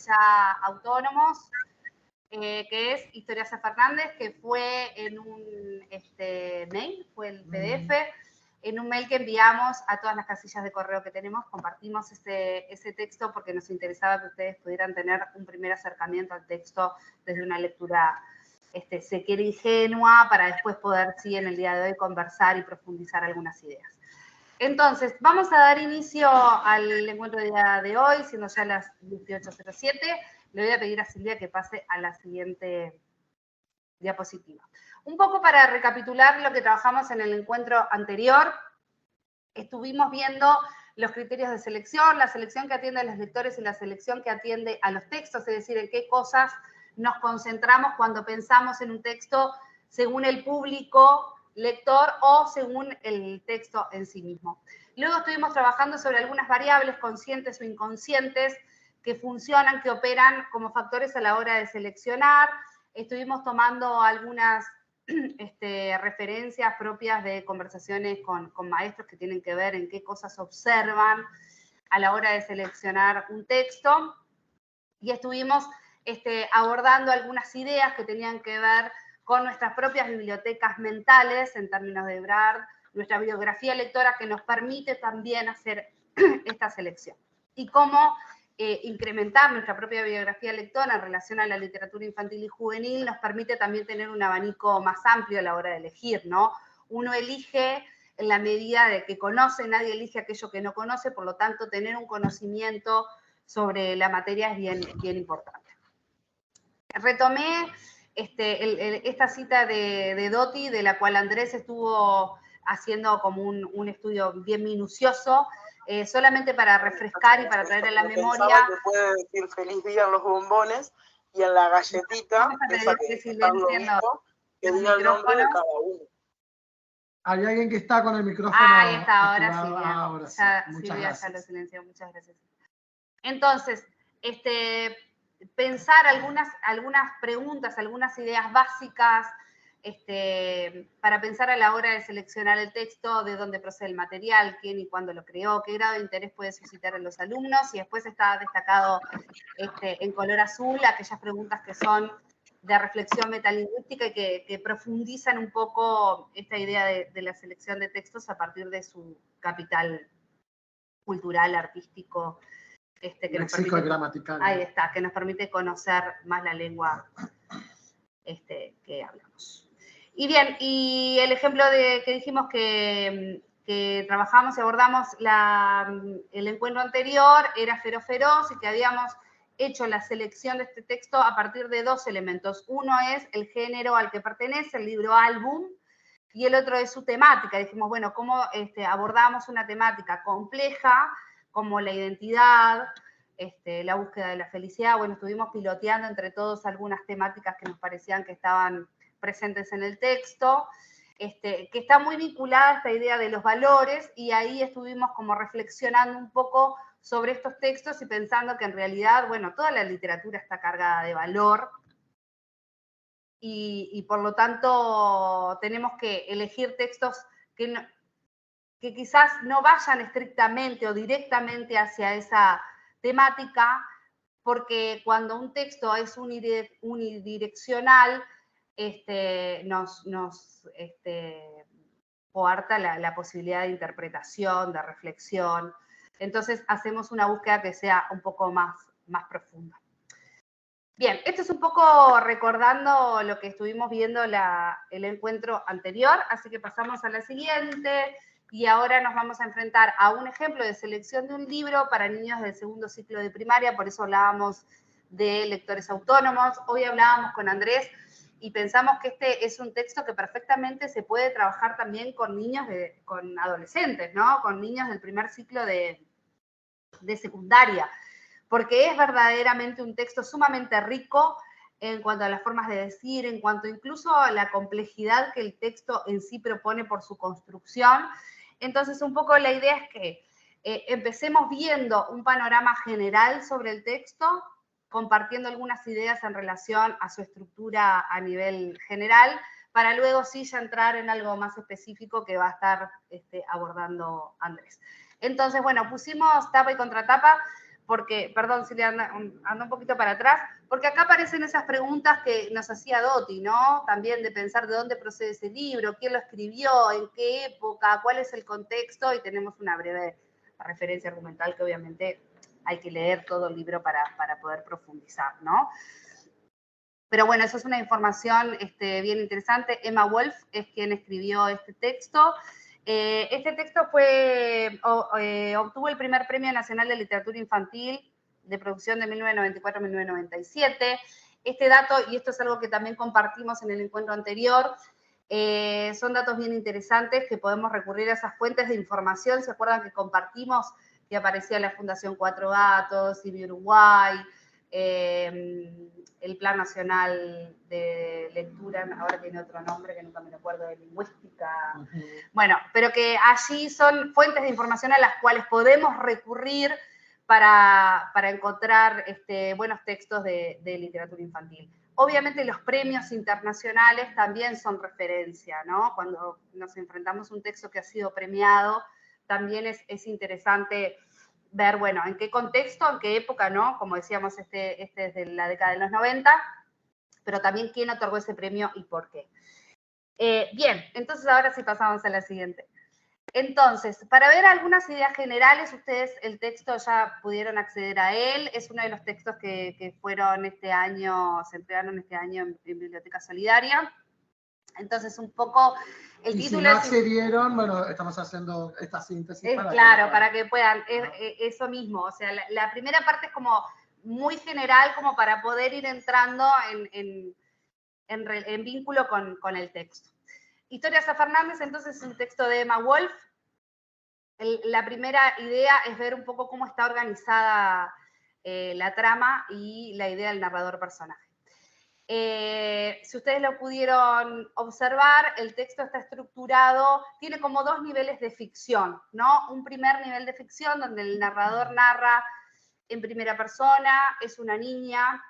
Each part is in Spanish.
ya autónomos, que es Historia C. Fernández, que fue en un mail, fue el PDF, en un mail que enviamos a todas las casillas de correo que tenemos. Compartimos ese texto porque nos interesaba que ustedes pudieran tener un primer acercamiento al texto desde una lectura, se quiere, ingenua, para después poder, sí, en el día de hoy conversar y profundizar algunas ideas. Entonces, vamos a dar inicio al encuentro del día de hoy, siendo ya las 18:07. Le voy a pedir a Silvia que pase a la siguiente diapositiva. Un poco para recapitular lo que trabajamos en el encuentro anterior, estuvimos viendo los criterios de selección, la selección que atiende a los lectores y la selección que atiende a los textos, es decir, en qué cosas nos concentramos cuando pensamos en un texto según el público lector o según el texto en sí mismo. Luego estuvimos trabajando sobre algunas variables conscientes o inconscientes que funcionan, que operan como factores a la hora de seleccionar. Estuvimos tomando algunas referencias propias de conversaciones con maestros que tienen que ver en qué cosas observan a la hora de seleccionar un texto. Y estuvimos abordando algunas ideas que tenían que ver con nuestras propias bibliotecas mentales, en términos de Brard, nuestra biografía lectora que nos permite también hacer esta selección. Y cómo incrementar nuestra propia biografía lectora en relación a la literatura infantil y juvenil nos permite también tener un abanico más amplio a la hora de elegir, ¿no? Uno elige en la medida de que conoce, nadie elige aquello que no conoce, por lo tanto, tener un conocimiento sobre la materia es bien importante. Retomé esta cita de Doty, de la cual Andrés estuvo haciendo como un estudio bien minucioso, solamente para refrescar y para traer a la memoria. Que puede decir feliz día en los bombones y en la galletita, esa que está globito, que diga el nombre de cada uno. Hay alguien que está con el micrófono. Ahí está, ahora sí, bien. Ahora sí. Muchas gracias. Ya lo silenció, muchas gracias. Entonces, pensar algunas preguntas, algunas ideas básicas, para pensar a la hora de seleccionar el texto, de dónde procede el material, quién y cuándo lo creó, qué grado de interés puede suscitar en los alumnos, y después está destacado en color azul aquellas preguntas que son de reflexión metalingüística y que profundizan un poco esta idea de la selección de textos a partir de su capital cultural, artístico, que nos permite, gramatical. Ahí está, que nos permite conocer más la lengua que hablamos. Y bien, y el ejemplo que dijimos que trabajamos y abordamos el encuentro anterior era Feroz Feroz, y que habíamos hecho la selección de este texto a partir de dos elementos. Uno es el género al que pertenece, el libro álbum, y el otro es su temática. Dijimos, bueno, ¿cómo abordamos una temática compleja como la identidad, la búsqueda de la felicidad? Bueno, estuvimos piloteando entre todos algunas temáticas que nos parecían que estaban presentes en el texto, que está muy vinculada a esta idea de los valores, y ahí estuvimos como reflexionando un poco sobre estos textos y pensando que en realidad, bueno, toda la literatura está cargada de valor, y por lo tanto tenemos que elegir textos que quizás no vayan estrictamente o directamente hacia esa temática, porque cuando un texto es unidireccional, nos coarta la posibilidad de interpretación, de reflexión. Entonces hacemos una búsqueda que sea un poco más profunda. Bien, esto es un poco recordando lo que estuvimos viendo el encuentro anterior, así que pasamos a la siguiente. Y ahora nos vamos a enfrentar a un ejemplo de selección de un libro para niños del segundo ciclo de primaria, por eso hablábamos de lectores autónomos. Hoy hablábamos con Andrés y pensamos que este es un texto que perfectamente se puede trabajar también con niños, con adolescentes, ¿no? Con niños del primer ciclo de secundaria, porque es verdaderamente un texto sumamente rico en cuanto a las formas de decir, en cuanto incluso a la complejidad que el texto en sí propone por su construcción. Entonces, un poco la idea es que empecemos viendo un panorama general sobre el texto, compartiendo algunas ideas en relación a su estructura a nivel general, para luego sí ya entrar en algo más específico que va a estar abordando Andrés. Entonces, bueno, pusimos tapa y contratapa porque, perdón, Silvia, anda un poquito para atrás, porque acá aparecen esas preguntas que nos hacía Doti, ¿no? También de pensar de dónde procede ese libro, quién lo escribió, en qué época, cuál es el contexto, y tenemos una breve referencia argumental que obviamente hay que leer todo el libro para poder profundizar, ¿no? Pero bueno, eso es una información bien interesante. Emma Wolf es quien escribió este texto. Este texto obtuvo el primer Premio Nacional de Literatura Infantil de producción de 1994-1997. Este dato, y esto es algo que también compartimos en el encuentro anterior, son datos bien interesantes que podemos recurrir a esas fuentes de información. ¿Se acuerdan que compartimos que aparecía la Fundación Cuatro Gatos, IBI Uruguay, el Plan Nacional de Lectura, ahora tiene otro nombre que nunca me acuerdo, de lingüística? Bueno, pero que allí son fuentes de información a las cuales podemos recurrir para encontrar buenos textos de literatura infantil. Obviamente los premios internacionales también son referencia, ¿no? Cuando nos enfrentamos a un texto que ha sido premiado, también es interesante ver, bueno, en qué contexto, en qué época, ¿no? Como decíamos, este es de la década de los 90, pero también quién otorgó ese premio y por qué. Bien, entonces ahora sí pasamos a la siguiente. Entonces, para ver algunas ideas generales, ustedes el texto ya pudieron acceder a él, es uno de los textos que fueron este año, se entregaron este año en Biblioteca Solidaria. Entonces, un poco el título. Si no accedieron, bueno, estamos haciendo esta síntesis. Para que puedan, eso mismo, o sea, la primera parte es como muy general, como para poder ir entrando en vínculo con el texto. Historias a Fernández, entonces, es un texto de Emma Wolf. La primera idea es ver un poco cómo está organizada la trama y la idea del narrador personaje. Si ustedes lo pudieron observar, el texto está estructurado, tiene como dos niveles de ficción, ¿no? Un primer nivel de ficción donde el narrador narra en primera persona, es una niña,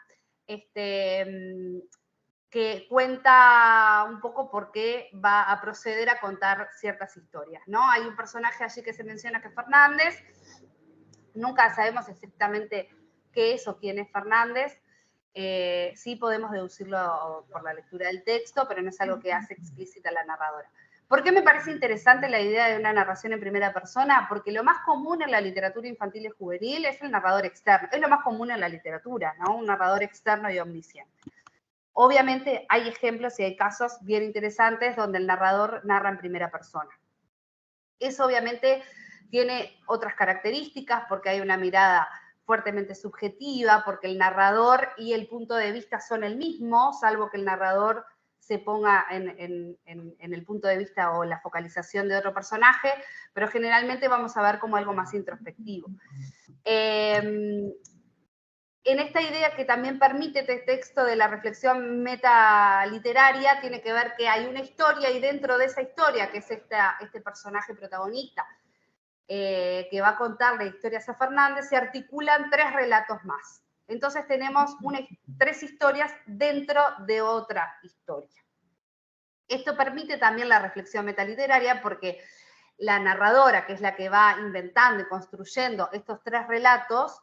que cuenta un poco por qué va a proceder a contar ciertas historias, ¿no? Hay un personaje allí que se menciona que es Fernández, nunca sabemos exactamente qué es o quién es Fernández, sí podemos deducirlo por la lectura del texto, pero no es algo que hace explícita la narradora. ¿Por qué me parece interesante la idea de una narración en primera persona? Porque lo más común en la literatura infantil y juvenil es el narrador externo. Es lo más común en la literatura, ¿no? Un narrador externo y omnisciente. Obviamente hay ejemplos y hay casos bien interesantes donde el narrador narra en primera persona. Eso obviamente tiene otras características porque hay una mirada fuertemente subjetiva, porque el narrador y el punto de vista son el mismo, salvo que el narrador se ponga en el punto de vista o la focalización de otro personaje, pero generalmente vamos a ver como algo más introspectivo. En esta idea que también permite este texto de la reflexión metaliteraria, tiene que ver que hay una historia y dentro de esa historia, que es este personaje protagonista, que va a contar la historia a Fernández, se articulan tres relatos más. Entonces tenemos tres historias dentro de otra historia. Esto permite también la reflexión metaliteraria porque la narradora, que es la que va inventando y construyendo estos tres relatos,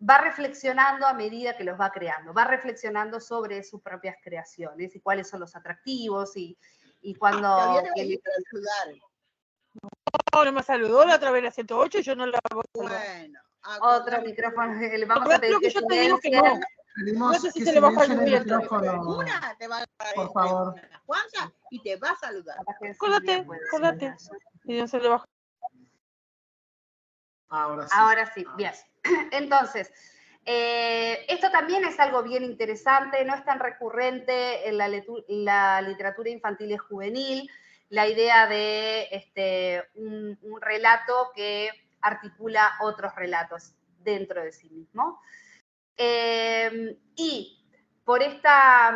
va reflexionando a medida que los va creando, va reflexionando sobre sus propias creaciones y cuáles son los atractivos y cuando... No me saludó la otra vez la 108, yo no la voy a saludar. Bueno, otro micrófono, le vamos a pedir que yo te digo que no. No sé si se le baja el micrófono. Una te va a por favor. Juanza, y te va a saludar. Cóllate. Y no se le baja. Ahora sí, bien. Entonces, esto también es algo bien interesante, no es tan recurrente en la literatura infantil y juvenil, la idea de un relato que articula otros relatos dentro de sí mismo. Y por esta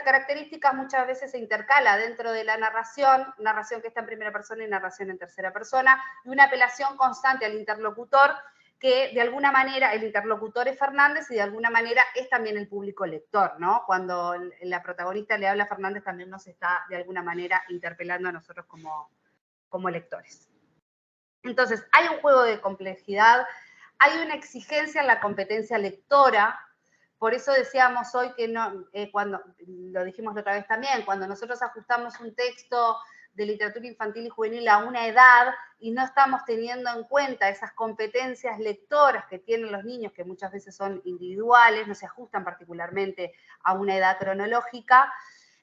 característica muchas veces se intercala dentro de la narración que está en primera persona y narración en tercera persona, y una apelación constante al interlocutor, que de alguna manera el interlocutor es Fernández y de alguna manera es también el público lector, ¿no? Cuando la protagonista le habla a Fernández también nos está de alguna manera interpelando a nosotros como lectores. Entonces, hay un juego de complejidad, Hay una exigencia en la competencia lectora. Por eso decíamos hoy que no, cuando, lo dijimos la otra vez también, cuando nosotros ajustamos un texto de literatura infantil y juvenil a una edad y no estamos teniendo en cuenta esas competencias lectoras que tienen los niños, que muchas veces son individuales, no se ajustan particularmente a una edad cronológica,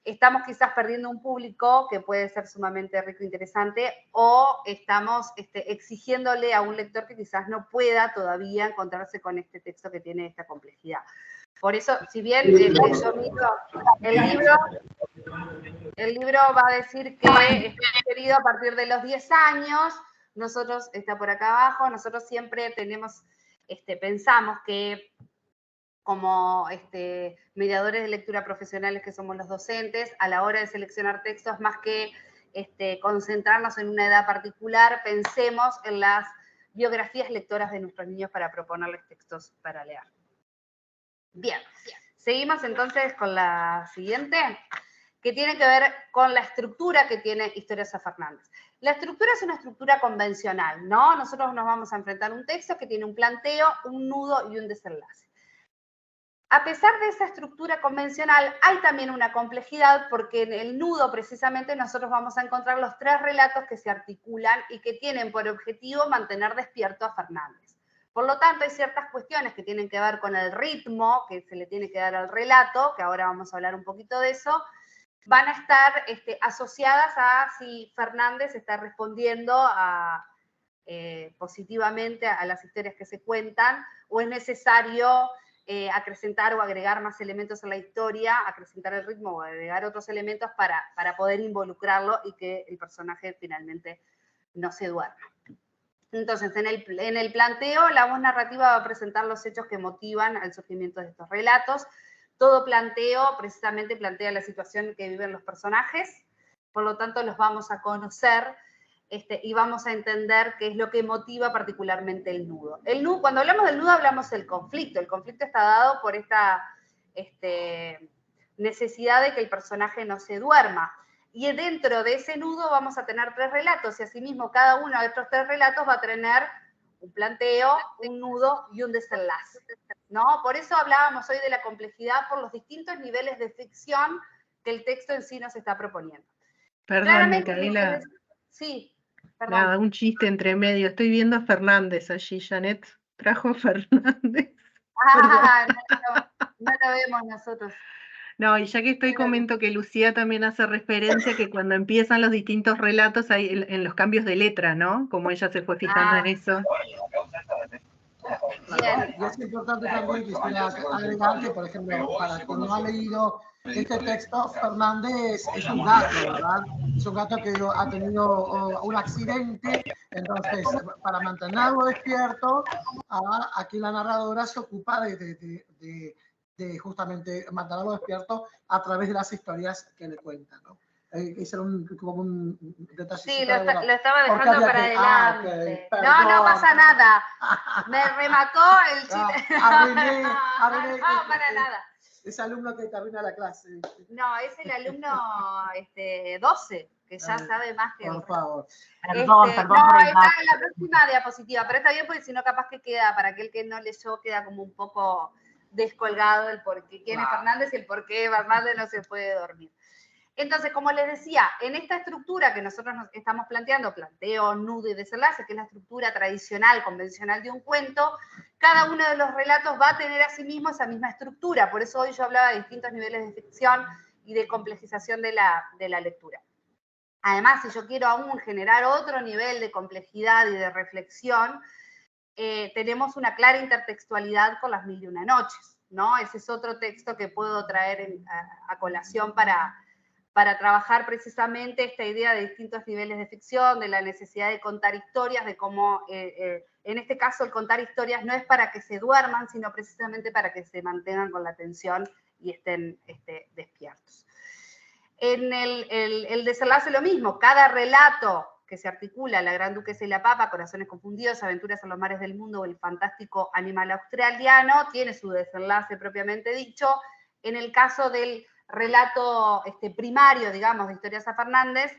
estamos quizás perdiendo un público que puede ser sumamente rico e interesante, o estamos exigiéndole a un lector que quizás no pueda todavía encontrarse con este texto que tiene esta complejidad. Por eso, si bien yo miro el libro va a decir que es querido a partir de los 10 años, nosotros, está por acá abajo, nosotros siempre tenemos, pensamos que como mediadores de lectura profesionales que somos los docentes, a la hora de seleccionar textos, más que concentrarnos en una edad particular, pensemos en las biografías lectoras de nuestros niños para proponerles textos para leer. Bien, seguimos entonces con la siguiente, que tiene que ver con la estructura que tiene Historias Fernández. La estructura es una estructura convencional, ¿no? Nosotros nos vamos a enfrentar a un texto que tiene un planteo, un nudo y un desenlace. A pesar de esa estructura convencional, hay también una complejidad porque en el nudo precisamente nosotros vamos a encontrar los 3 relatos que se articulan y que tienen por objetivo mantener despierto a Fernández. Por lo tanto, hay ciertas cuestiones que tienen que ver con el ritmo que se le tiene que dar al relato, que ahora vamos a hablar un poquito de eso, van a estar asociadas a si Fernández está respondiendo positivamente a las historias que se cuentan, o es necesario acrecentar o agregar más elementos a la historia, acrecentar el ritmo o agregar otros elementos para poder involucrarlo y que el personaje finalmente no se duerma. Entonces, en el planteo, la voz narrativa va a presentar los hechos que motivan al surgimiento de estos relatos. Todo planteo precisamente plantea la situación que viven los personajes, por lo tanto los vamos a conocer y vamos a entender qué es lo que motiva particularmente el nudo. Cuando hablamos del nudo hablamos del conflicto. El conflicto está dado por esta necesidad de que el personaje no se duerma. Y dentro de ese nudo vamos a tener 3 relatos, y asimismo cada uno de estos 3 relatos va a tener un planteo, un nudo y un desenlace, ¿no? Por eso hablábamos hoy de la complejidad por los distintos niveles de ficción que el texto en sí nos está proponiendo. Perdón, Micaela. Sí, perdón. Nada, un chiste entre medio. Estoy viendo a Fernández allí, Janet. Trajo a Fernández. No lo vemos nosotros. No, y ya que estoy, comento que Lucía también hace referencia que cuando empiezan los distintos relatos hay en los cambios de letra, ¿no? Como ella se fue fijando en eso. Bien. Y es importante también, quisiera agregar que, por ejemplo, para quien no ha leído este texto, Fernández es un gato, ¿verdad? Es un gato que ha tenido un accidente, entonces, para mantenerlo despierto, aquí la narradora se ocupa de justamente mantenerlo despierto a través de las historias que le cuentan, ¿no? Hicieron como un detalle. Sí, lo estaba dejando para adelante. No pasa nada. Me remató el chiste. No, para nada. Ese alumno que termina la clase. No, es el alumno 12, que ya sabe más que... Por favor. No, está en la próxima diapositiva, pero está bien porque si no capaz que queda, para aquel que no leyó, queda como un poco descolgado el por qué quién es Fernández y el por qué Fernández no se puede dormir. Entonces, como les decía, en esta estructura que nosotros nos estamos planteando, planteo, nudo y desenlace, que es la estructura tradicional, convencional de un cuento, cada uno de los relatos va a tener a sí mismo esa misma estructura. Por eso hoy yo hablaba de distintos niveles de ficción y de complejización de la lectura. Además, si yo quiero aún generar otro nivel de complejidad y de reflexión, tenemos una clara intertextualidad con las 1001 noches, ¿no? Ese es otro texto que puedo traer a colación para trabajar precisamente esta idea de distintos niveles de ficción, de la necesidad de contar historias, de cómo, en este caso, el contar historias no es para que se duerman, sino precisamente para que se mantengan con la atención y estén despiertos. En el desenlace lo mismo, cada relato que se articula, La Gran Duquesa y la Papa, Corazones Confundidos, Aventuras en los Mares del Mundo o El Fantástico Animal Australiano, tiene su desenlace propiamente dicho. En el caso del relato primario, digamos, de Historias Fernández,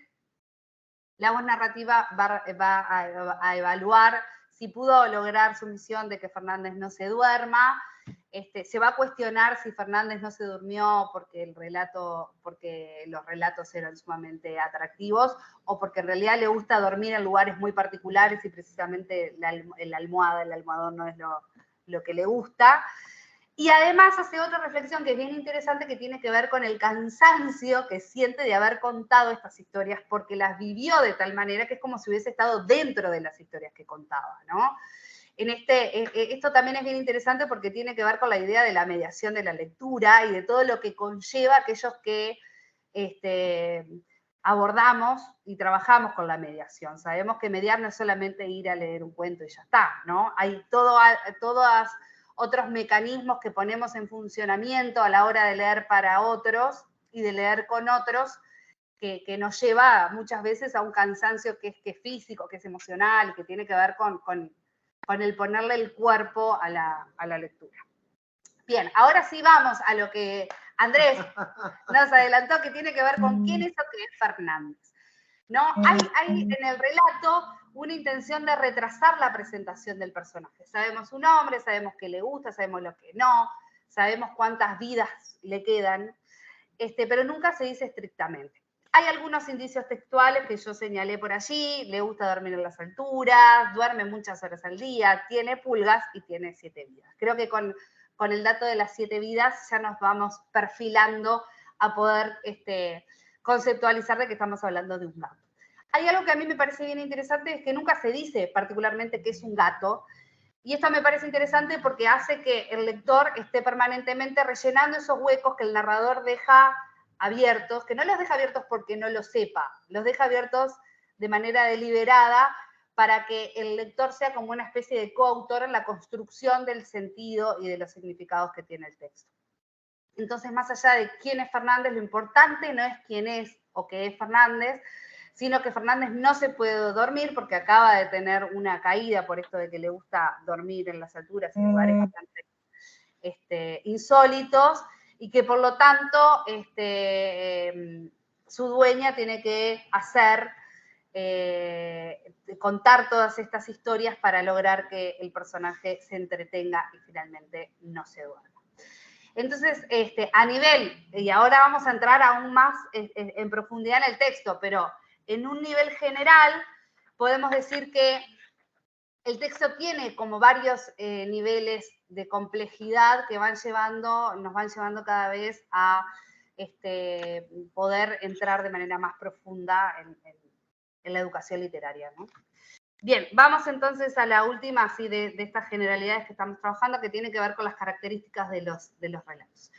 la voz narrativa va a evaluar si pudo lograr su misión de que Fernández no se duerma. Se va a cuestionar si Fernández no se durmió porque los relatos eran sumamente atractivos o porque en realidad le gusta dormir en lugares muy particulares y precisamente el almohadón no es lo que le gusta. Y además hace otra reflexión que es bien interesante que tiene que ver con el cansancio que siente de haber contado estas historias porque las vivió de tal manera que es como si hubiese estado dentro de las historias que contaba, ¿no? Esto también es bien interesante porque tiene que ver con la idea de la mediación de la lectura y de todo lo que conlleva aquellos que abordamos y trabajamos con la mediación. Sabemos que mediar no es solamente ir a leer un cuento y ya está, ¿no? Hay todos otros mecanismos que ponemos en funcionamiento a la hora de leer para otros y de leer con otros que nos lleva muchas veces a un cansancio que es físico, que es emocional, que tiene que ver con el ponerle el cuerpo a la lectura. Bien, ahora sí vamos a lo que Andrés nos adelantó, que tiene que ver con quién es o qué es Fernández. ¿No? Hay en el relato una intención de retrasar la presentación del personaje. Sabemos su nombre, sabemos qué le gusta, sabemos lo que no, sabemos cuántas vidas le quedan, pero nunca se dice estrictamente. Hay algunos indicios textuales que yo señalé por allí: le gusta dormir en las alturas, duerme muchas horas al día, tiene pulgas y tiene 7 vidas. Creo que con el dato de las 7 vidas ya nos vamos perfilando a poder conceptualizar de que estamos hablando de un gato. Hay algo que a mí me parece bien interesante, es que nunca se dice particularmente que es un gato, y esto me parece interesante porque hace que el lector esté permanentemente rellenando esos huecos que el narrador deja abiertos, que no los deja abiertos porque no lo sepa, los deja abiertos de manera deliberada para que el lector sea como una especie de coautor en la construcción del sentido y de los significados que tiene el texto. Entonces, más allá de quién es Fernández, lo importante no es quién es o qué es Fernández, sino que Fernández no se puede dormir porque acaba de tener una caída por esto de que le gusta dormir en las alturas en lugares bastante insólitos, y que por lo tanto su dueña tiene que contar todas estas historias para lograr que el personaje se entretenga y finalmente no se duerma. Entonces, a nivel, y ahora vamos a entrar aún más en profundidad en el texto, pero en un nivel general podemos decir que el texto tiene como varios niveles de complejidad que nos van llevando cada vez a poder entrar de manera más profunda en la educación literaria, ¿no? Bien, vamos entonces a la última así de estas generalidades que estamos trabajando, que tiene que ver con las características de los relatos.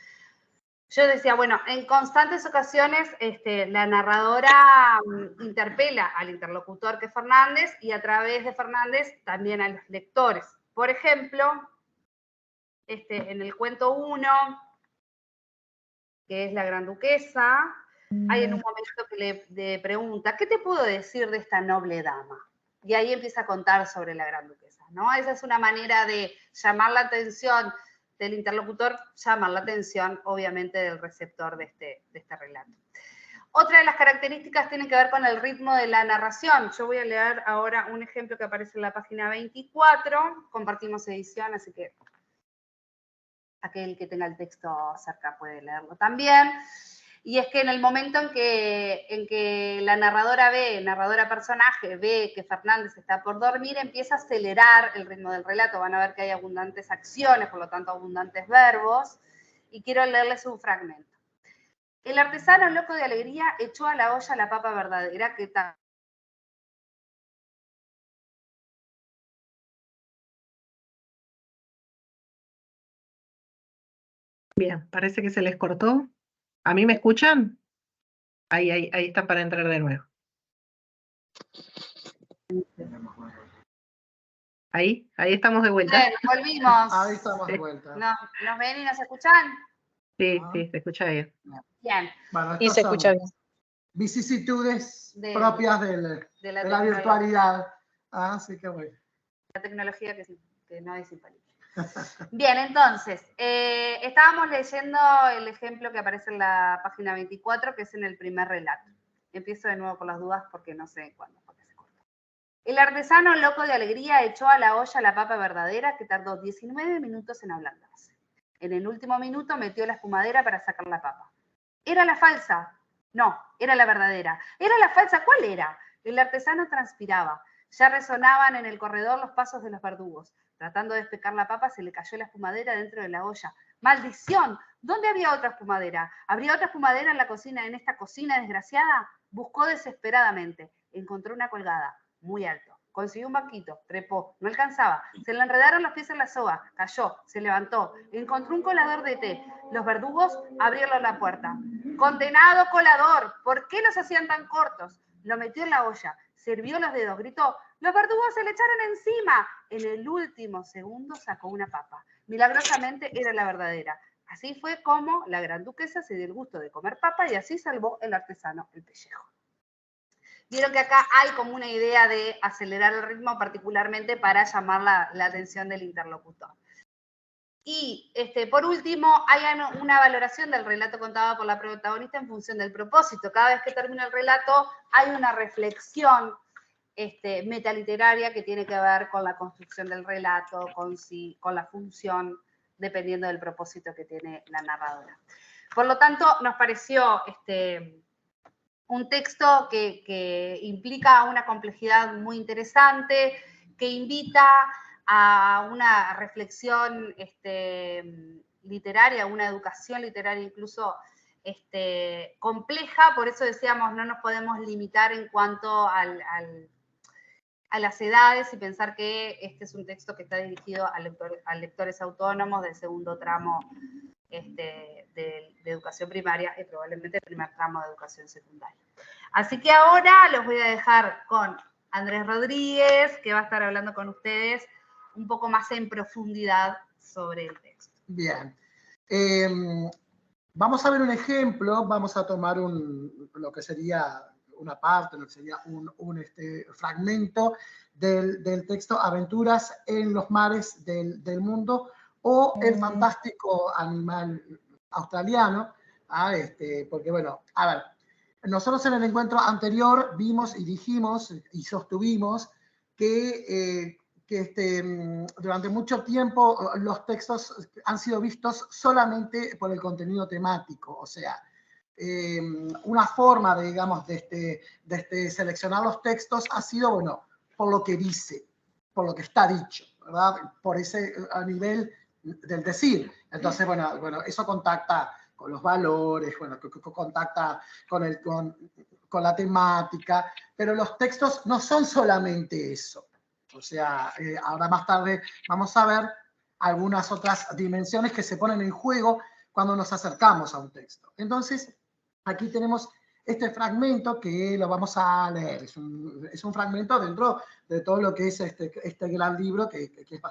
Yo decía, bueno, en constantes ocasiones la narradora interpela al interlocutor que es Fernández y a través de Fernández también a los lectores. Por ejemplo, en el cuento 1, que es La Gran Duquesa, hay en un momento que le pregunta, ¿qué te puedo decir de esta noble dama? Y ahí empieza a contar sobre la Gran Duquesa, ¿no? Esa es una manera de llamar la atención del interlocutor, llamar la atención, obviamente, del receptor de este relato. Otra de las características tiene que ver con el ritmo de la narración. Yo voy a leer ahora un ejemplo que aparece en la página 24. Compartimos edición, así que aquel que tenga el texto cerca puede leerlo también. Y es que en el momento en que la narradora personaje, ve que Fernández está por dormir, empieza a acelerar el ritmo del relato. Van a ver que hay abundantes acciones, por lo tanto abundantes verbos, y quiero leerles un fragmento. El artesano loco de alegría echó a la olla la papa verdadera que Bien, parece que se les cortó. ¿A mí me escuchan? Ahí está para entrar de nuevo. Ahí estamos de vuelta. Bueno, volvimos. Ahí estamos de vuelta. ¿Nos ven y nos escuchan? Sí, se escucha bien. Bien. Bueno, Y se escucha bien. Vicisitudes propias de la virtualidad. Así que bueno. La tecnología que no es infalible. Bien, entonces, estábamos leyendo el ejemplo que aparece en la página 24, que es en el primer relato. Empiezo de nuevo por las dudas porque no sé cuándo se corta. El artesano, loco de alegría, echó a la olla la papa verdadera, que tardó 19 minutos en ablandarse. En el último minuto metió la espumadera para sacar la papa. ¿Era la falsa? No, era la verdadera. ¿Era la falsa? ¿Cuál era? El artesano transpiraba. Ya resonaban en el corredor los pasos de los verdugos. Tratando de despecar la papa, se le cayó la espumadera dentro de la olla. ¡Maldición! ¿Dónde había otra espumadera? ¿Habría otra espumadera en la cocina, en esta cocina desgraciada? Buscó desesperadamente. Encontró una colgada, muy alto. Consiguió un banquito, trepó, no alcanzaba. Se le enredaron los pies en la soga, cayó, se levantó. Encontró un colador de té. Los verdugos abrieron la puerta. ¡Condenado colador! ¿Por qué los hacían tan cortos? Lo metió en la olla, sirvió los dedos, gritó. ¡Los verdugos se le echaron encima! En el último segundo sacó una papa. Milagrosamente era la verdadera. Así fue como la gran duquesa se dio el gusto de comer papa y así salvó el artesano el pellejo. Vieron que acá hay como una idea de acelerar el ritmo, particularmente para llamar la atención del interlocutor. Y por último, hay una valoración del relato contado por la protagonista en función del propósito. Cada vez que termina el relato hay una reflexión metaliteraria que tiene que ver con la construcción del relato, con la función, dependiendo del propósito que tiene la narradora. Por lo tanto, nos pareció un texto que implica una complejidad muy interesante, que invita a una reflexión literaria, una educación literaria incluso compleja. Por eso decíamos, no nos podemos limitar en cuanto a las edades y pensar que este es un texto que está dirigido a lectores autónomos del segundo tramo de educación primaria y probablemente el primer tramo de educación secundaria. Así que ahora los voy a dejar con Andrés Rodríguez, que va a estar hablando con ustedes un poco más en profundidad sobre el texto. Bien. Vamos a ver un ejemplo, vamos a tomar lo que sería una parte, lo que sería un fragmento del texto Aventuras en los mares del mundo, o El fantástico animal australiano, porque bueno, a ver, nosotros en el encuentro anterior vimos y dijimos y sostuvimos que durante mucho tiempo los textos han sido vistos solamente por el contenido temático, o sea, una forma, digamos, de seleccionar los textos ha sido, bueno, por lo que dice, por lo que está dicho, ¿verdad? Por ese a nivel del decir. Entonces, bueno, eso contacta con los valores, bueno, contacta con la temática, pero los textos no son solamente eso. O sea, ahora más tarde vamos a ver algunas otras dimensiones que se ponen en juego cuando nos acercamos a un texto. Entonces, aquí tenemos este fragmento que lo vamos a leer. Es un fragmento dentro de todo lo que es este gran libro que es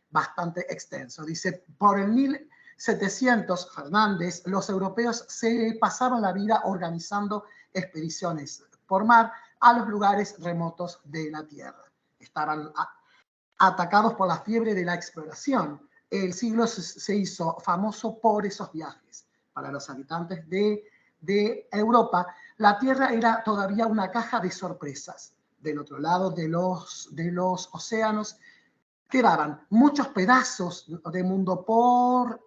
bastante extenso. Dice, por el 1700, Fernández, los europeos se pasaban la vida organizando expediciones por mar a los lugares remotos de la Tierra. Estaban atacados por la fiebre de la exploración. El siglo se hizo famoso por esos viajes. Para los habitantes de Europa, la Tierra era todavía una caja de sorpresas. Del otro lado de los océanos quedaban muchos pedazos de mundo por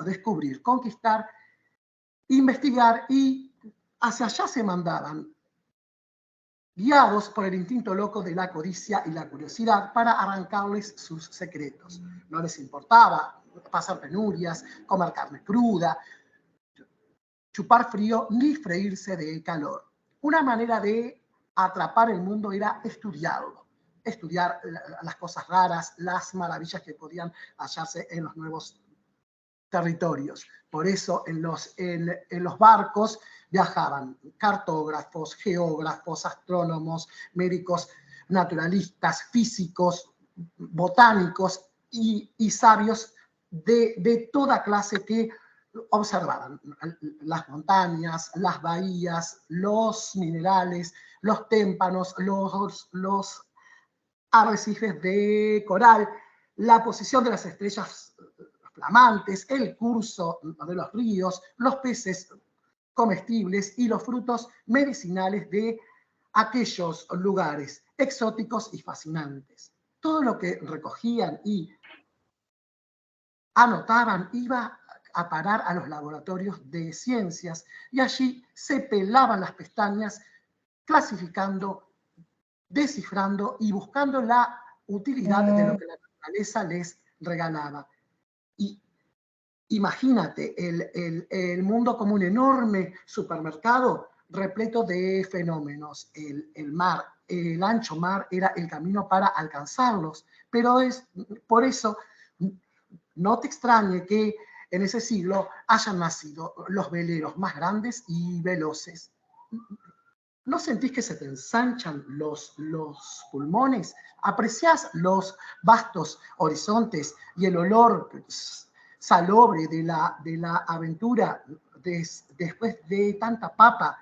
descubrir, conquistar, investigar, y hacia allá se mandaban, guiados por el instinto loco de la codicia y la curiosidad, para arrancarles sus secretos. No les importaba pasar penurias, comer carne cruda, chupar frío, ni freírse de calor. Una manera de atrapar el mundo era estudiarlo, estudiar las cosas raras, las maravillas que podían hallarse en los nuevos territorios. Por eso en los barcos viajaban cartógrafos, geógrafos, astrónomos, médicos, naturalistas, físicos, botánicos y sabios de toda clase que observaban las montañas, las bahías, los minerales, los témpanos, los arrecifes de coral, la posición de las estrellas flamantes, el curso de los ríos, los peces comestibles y los frutos medicinales de aquellos lugares exóticos y fascinantes. Todo lo que recogían y anotaban iba a parar a los laboratorios de ciencias y allí se pelaban las pestañas clasificando, descifrando y buscando la utilidad de lo que la naturaleza les regalaba. Y imagínate el mundo como un enorme supermercado repleto de fenómenos. El mar, el ancho mar era el camino para alcanzarlos, pero es por eso no te extrañe que en ese siglo hayan nacido los veleros más grandes y veloces. ¿No sentís que se te ensanchan los pulmones? ¿Apreciás los vastos horizontes y el olor salobre de la aventura después de tanta papa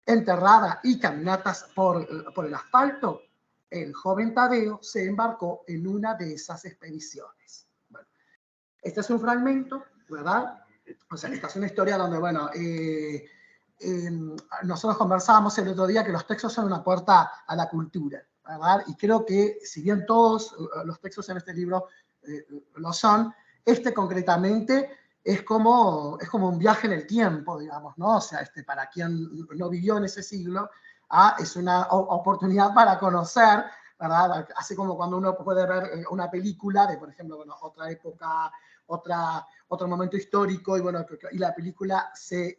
enterrada y caminatas por el asfalto? El joven Tadeo se embarcó en una de esas expediciones. Bueno, este es un fragmento, ¿verdad? O sea, esta es una historia donde, bueno, nosotros conversábamos el otro día que los textos son una puerta a la cultura, ¿verdad? Y creo que si bien todos los textos en este libro lo son, este concretamente es como un viaje en el tiempo, digamos, ¿no? O sea, para quien no vivió en ese siglo, es una oportunidad para conocer, ¿verdad? Así como cuando uno puede ver una película de, por ejemplo, bueno, otra época, otro momento histórico, y bueno, y la película se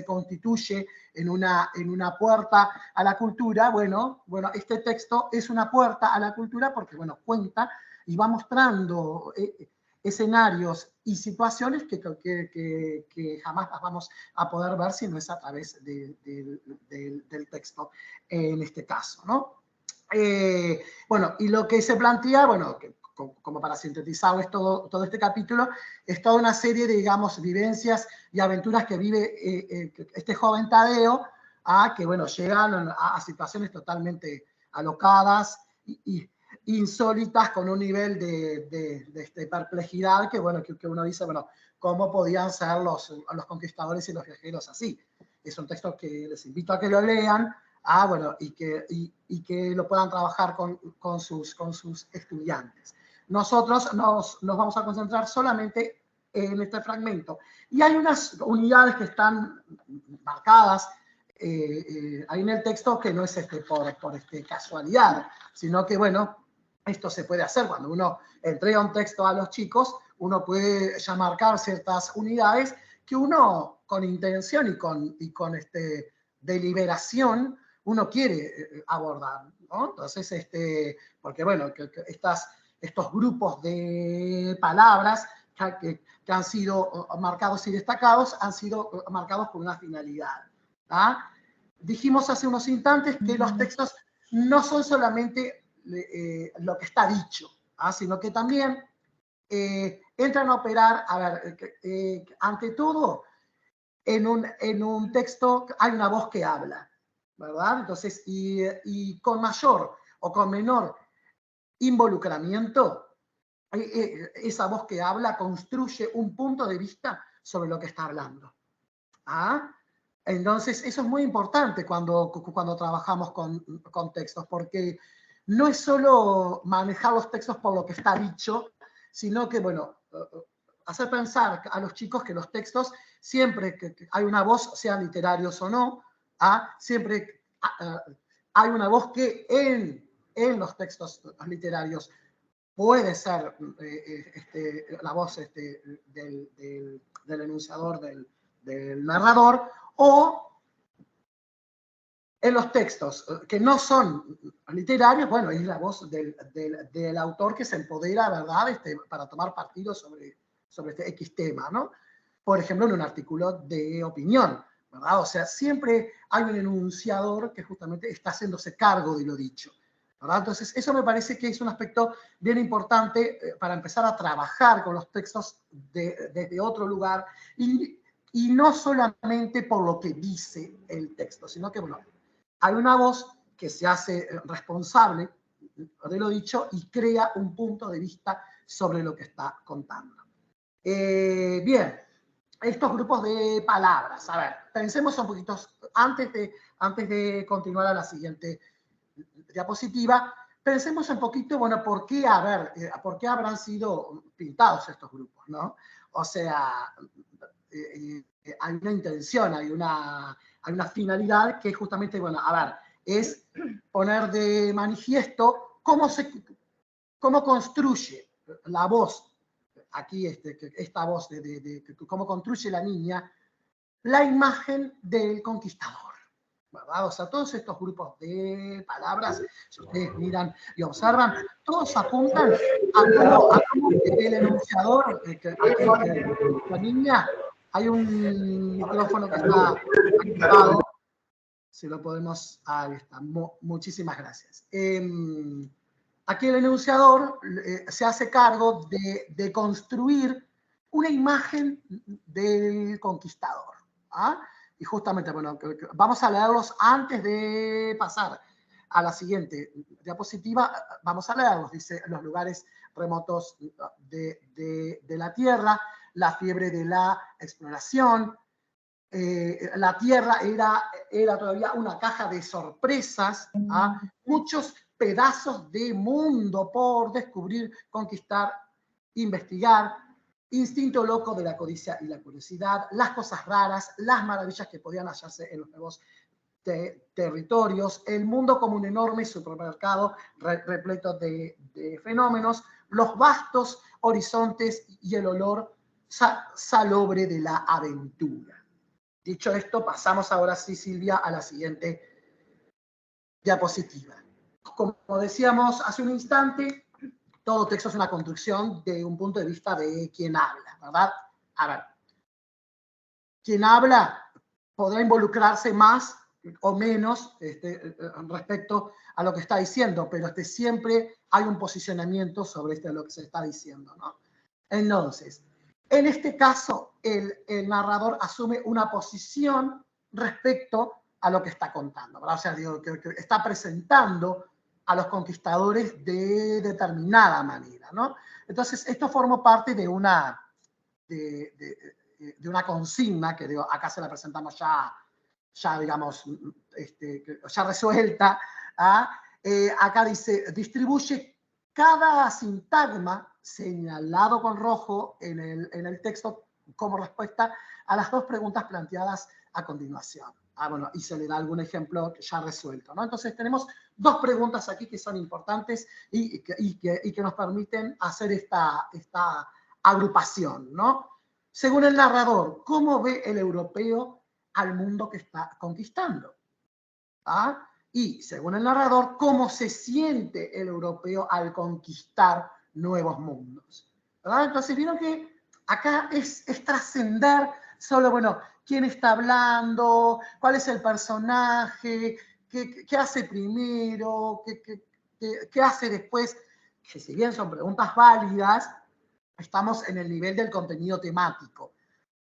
constituye en una puerta a la cultura. Bueno, este texto es una puerta a la cultura porque, bueno, cuenta y va mostrando escenarios y situaciones que jamás las vamos a poder ver si no es a través del texto en este caso, ¿no? Bueno, y lo que se plantea, bueno, como para sintetizarles todo este capítulo, es toda una serie de, digamos, vivencias y aventuras que vive este joven Tadeo, que, bueno, llegan a situaciones totalmente alocadas y insólitas, con un nivel de perplejidad que, bueno, que uno dice, bueno, ¿cómo podían ser los conquistadores y los viajeros así? Es un texto que les invito a que lo lean, bueno, y que lo puedan trabajar con sus estudiantes. Nosotros nos vamos a concentrar solamente en este fragmento. Y hay unas unidades que están marcadas ahí en el texto, que no es por casualidad, sino que, bueno, esto se puede hacer cuando uno entrega un texto a los chicos, uno puede ya marcar ciertas unidades que uno, con intención y con deliberación, uno quiere abordar, ¿no? Entonces, porque, bueno, estos grupos de palabras que han sido marcados y destacados han sido marcados por una finalidad. Dijimos hace unos instantes que los textos no son solamente lo que está dicho, sino que también entran a operar, a ver, ante todo, en un texto hay una voz que habla, ¿verdad? Entonces, y con mayor o con menor involucramiento, esa voz que habla construye un punto de vista sobre lo que está hablando. Entonces, eso es muy importante cuando trabajamos con textos, porque no es solo manejar los textos por lo que está dicho, sino que, bueno, hacer pensar a los chicos que los textos, siempre que hay una voz, sean literarios o no, siempre hay una voz que en los textos literarios puede ser la voz del enunciador, del narrador, o en los textos que no son literarios, bueno, es la voz del autor que se empodera, ¿verdad?, para tomar partido sobre este X tema, ¿no? Por ejemplo, en un artículo de opinión, ¿verdad? O sea, siempre hay un enunciador que justamente está haciéndose cargo de lo dicho, ¿verdad? Entonces, eso me parece que es un aspecto bien importante para empezar a trabajar con los textos desde otro lugar, y no solamente por lo que dice el texto, sino que, bueno, hay una voz que se hace responsable de lo dicho y crea un punto de vista sobre lo que está contando. Bien, estos grupos de palabras, a ver, pensemos un poquito antes de continuar a la siguiente diapositiva, pensemos un poquito, bueno, ¿por qué habrán sido pintados estos grupos, ¿no? O sea, hay una intención, hay una finalidad que justamente, bueno, a ver, es poner de manifiesto cómo construye la voz, aquí esta voz de cómo construye la niña, la imagen del conquistador, ¿verdad? O sea, todos estos grupos de palabras, si ustedes miran y observan, todos apuntan a cómo el enunciador, la niña, hay un micrófono que está activado, si lo podemos, ahí está, muchísimas gracias. Aquí el enunciador se hace cargo de construir una imagen del conquistador. ¿Ah? Y justamente, bueno, vamos a leerlos antes de pasar a la siguiente diapositiva. Vamos a leerlos, dice, los lugares remotos de la Tierra, la fiebre de la exploración. La Tierra era todavía una caja de sorpresas, ¿ah? Muchos pedazos de mundo por descubrir, conquistar, investigar, instinto loco de la codicia y la curiosidad, las cosas raras, las maravillas que podían hallarse en los nuevos territorios, el mundo como un enorme supermercado repleto de fenómenos, los vastos horizontes y el olor salobre de la aventura. Dicho esto, pasamos ahora sí, Silvia, a la siguiente diapositiva. Como decíamos hace un instante, todo texto es una construcción de un punto de vista de quien habla, ¿verdad? A ver, quien habla podrá involucrarse más o menos respecto a lo que está diciendo, pero siempre hay un posicionamiento sobre lo que se está diciendo, ¿no? Entonces, en este caso, el narrador asume una posición respecto a lo que está contando, ¿verdad? O sea, digo, que está presentando a los conquistadores de determinada manera, ¿no? Entonces, esto formó parte de una consigna que, digo, acá se la presentamos ya digamos, ya resuelta. Acá dice, distribuye cada sintagma señalado con rojo en el texto como respuesta a las dos preguntas planteadas a continuación. Bueno, y se le da algún ejemplo ya resuelto, ¿no? Entonces tenemos dos preguntas aquí que son importantes y que nos permiten hacer esta agrupación, ¿no? Según el narrador, ¿cómo ve el europeo al mundo que está conquistando? ¿Ah? Y según el narrador, ¿cómo se siente el europeo al conquistar nuevos mundos? ¿Verdad? Entonces vieron que acá es trascender solo, bueno, quién está hablando, cuál es el personaje, qué hace primero, qué hace después, que si bien son preguntas válidas, estamos en el nivel del contenido temático.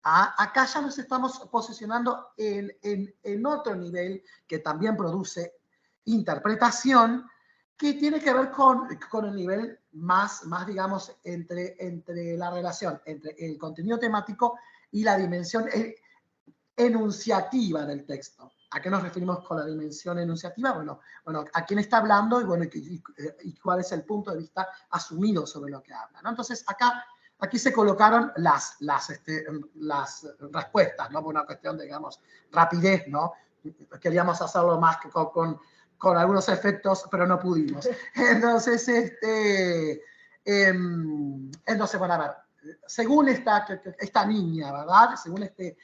Acá ya nos estamos posicionando en otro nivel que también produce interpretación, que tiene que ver con el nivel más digamos, entre la relación entre el contenido temático y la dimensión enunciativa del texto. ¿A qué nos referimos con la dimensión enunciativa? Bueno, a quién está hablando y cuál es el punto de vista asumido sobre lo que habla, ¿no? Entonces, aquí se colocaron las respuestas, ¿no? Por una cuestión de, digamos, rapidez, ¿no? Queríamos hacerlo más que con algunos efectos, pero no pudimos. Entonces, bueno, a ver, según esta niña, ¿verdad? Según este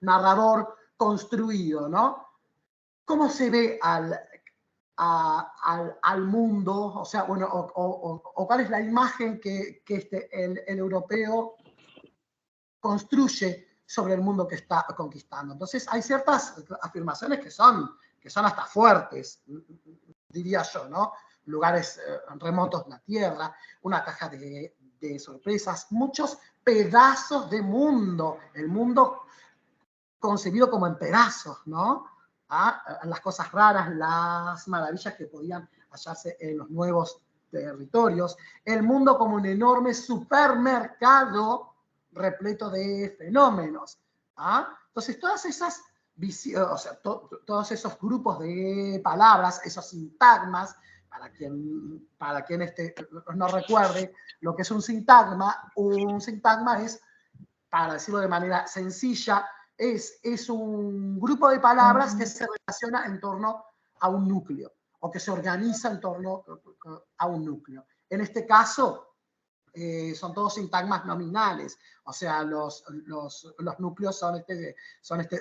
narrador construido, ¿no? ¿Cómo se ve al mundo? O sea, bueno, o cuál es la imagen que el europeo construye sobre el mundo que está conquistando. Entonces, hay ciertas afirmaciones que son hasta fuertes, diría yo, ¿no? Lugares remotos de la Tierra, una caja de sorpresas, muchos pedazos de mundo, el mundo concebido como en pedazos, ¿no? Las cosas raras, las maravillas que podían hallarse en los nuevos territorios, el mundo como un enorme supermercado repleto de fenómenos. ¿Ah? Entonces, todas esas o sea, todos esos grupos de palabras, esos sintagmas, para quien no recuerde lo que es un sintagma es, para decirlo de manera sencilla, es un grupo de palabras que se relaciona en torno a un núcleo, o que se organiza en torno a un núcleo. En este caso, son todos sintagmas nominales, o sea, los núcleos son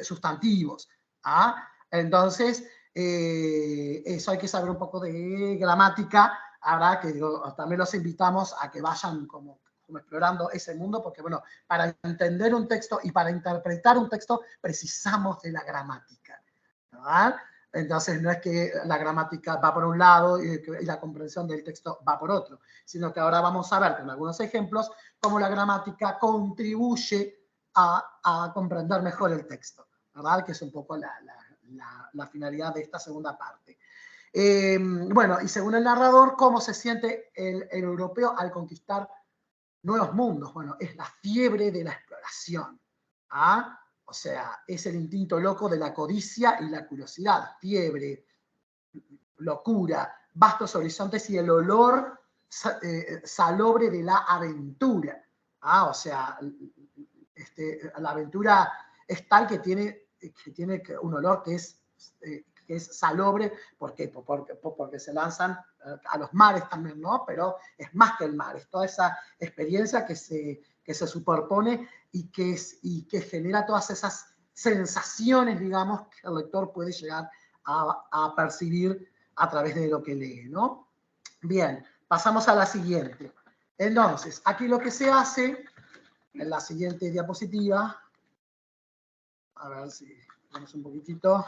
sustantivos. ¿Ah? Entonces, eso hay que saber un poco de gramática. Ahora que también los invitamos a que vayan como explorando ese mundo, porque bueno, para entender un texto y para interpretar un texto precisamos de la gramática, ¿verdad? Entonces no es que la gramática va por un lado y la comprensión del texto va por otro, sino que ahora vamos a ver con algunos ejemplos cómo la gramática contribuye a comprender mejor el texto, ¿verdad? Que es un poco la finalidad de esta segunda parte. Bueno, y según el narrador, ¿cómo se siente el europeo al conquistar nuevos mundos? Bueno, es la fiebre de la exploración. ¿Ah? O sea, es el instinto loco de la codicia y la curiosidad. Fiebre, locura, vastos horizontes y el olor salobre de la aventura. ¿Ah? O sea, la aventura es tal que tiene un olor que es salobre, porque se lanzan a los mares también, ¿no? Pero es más que el mar, es toda esa experiencia que se superpone y que genera todas esas sensaciones, digamos, que el lector puede llegar a percibir a través de lo que lee, ¿no? Bien, pasamos a la siguiente. Entonces, aquí lo que se hace, en la siguiente diapositiva, a ver si vamos un poquitito,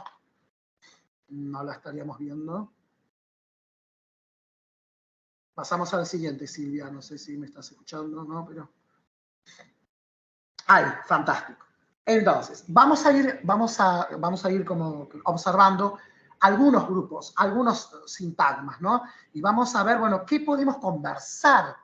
no la estaríamos viendo. Pasamos al siguiente, Silvia, no sé si me estás escuchando, ¿no? Pero... ¡Ay, fantástico! Entonces, vamos a ir como observando algunos grupos, algunos sintagmas, ¿no? Y vamos a ver, bueno, qué podemos conversar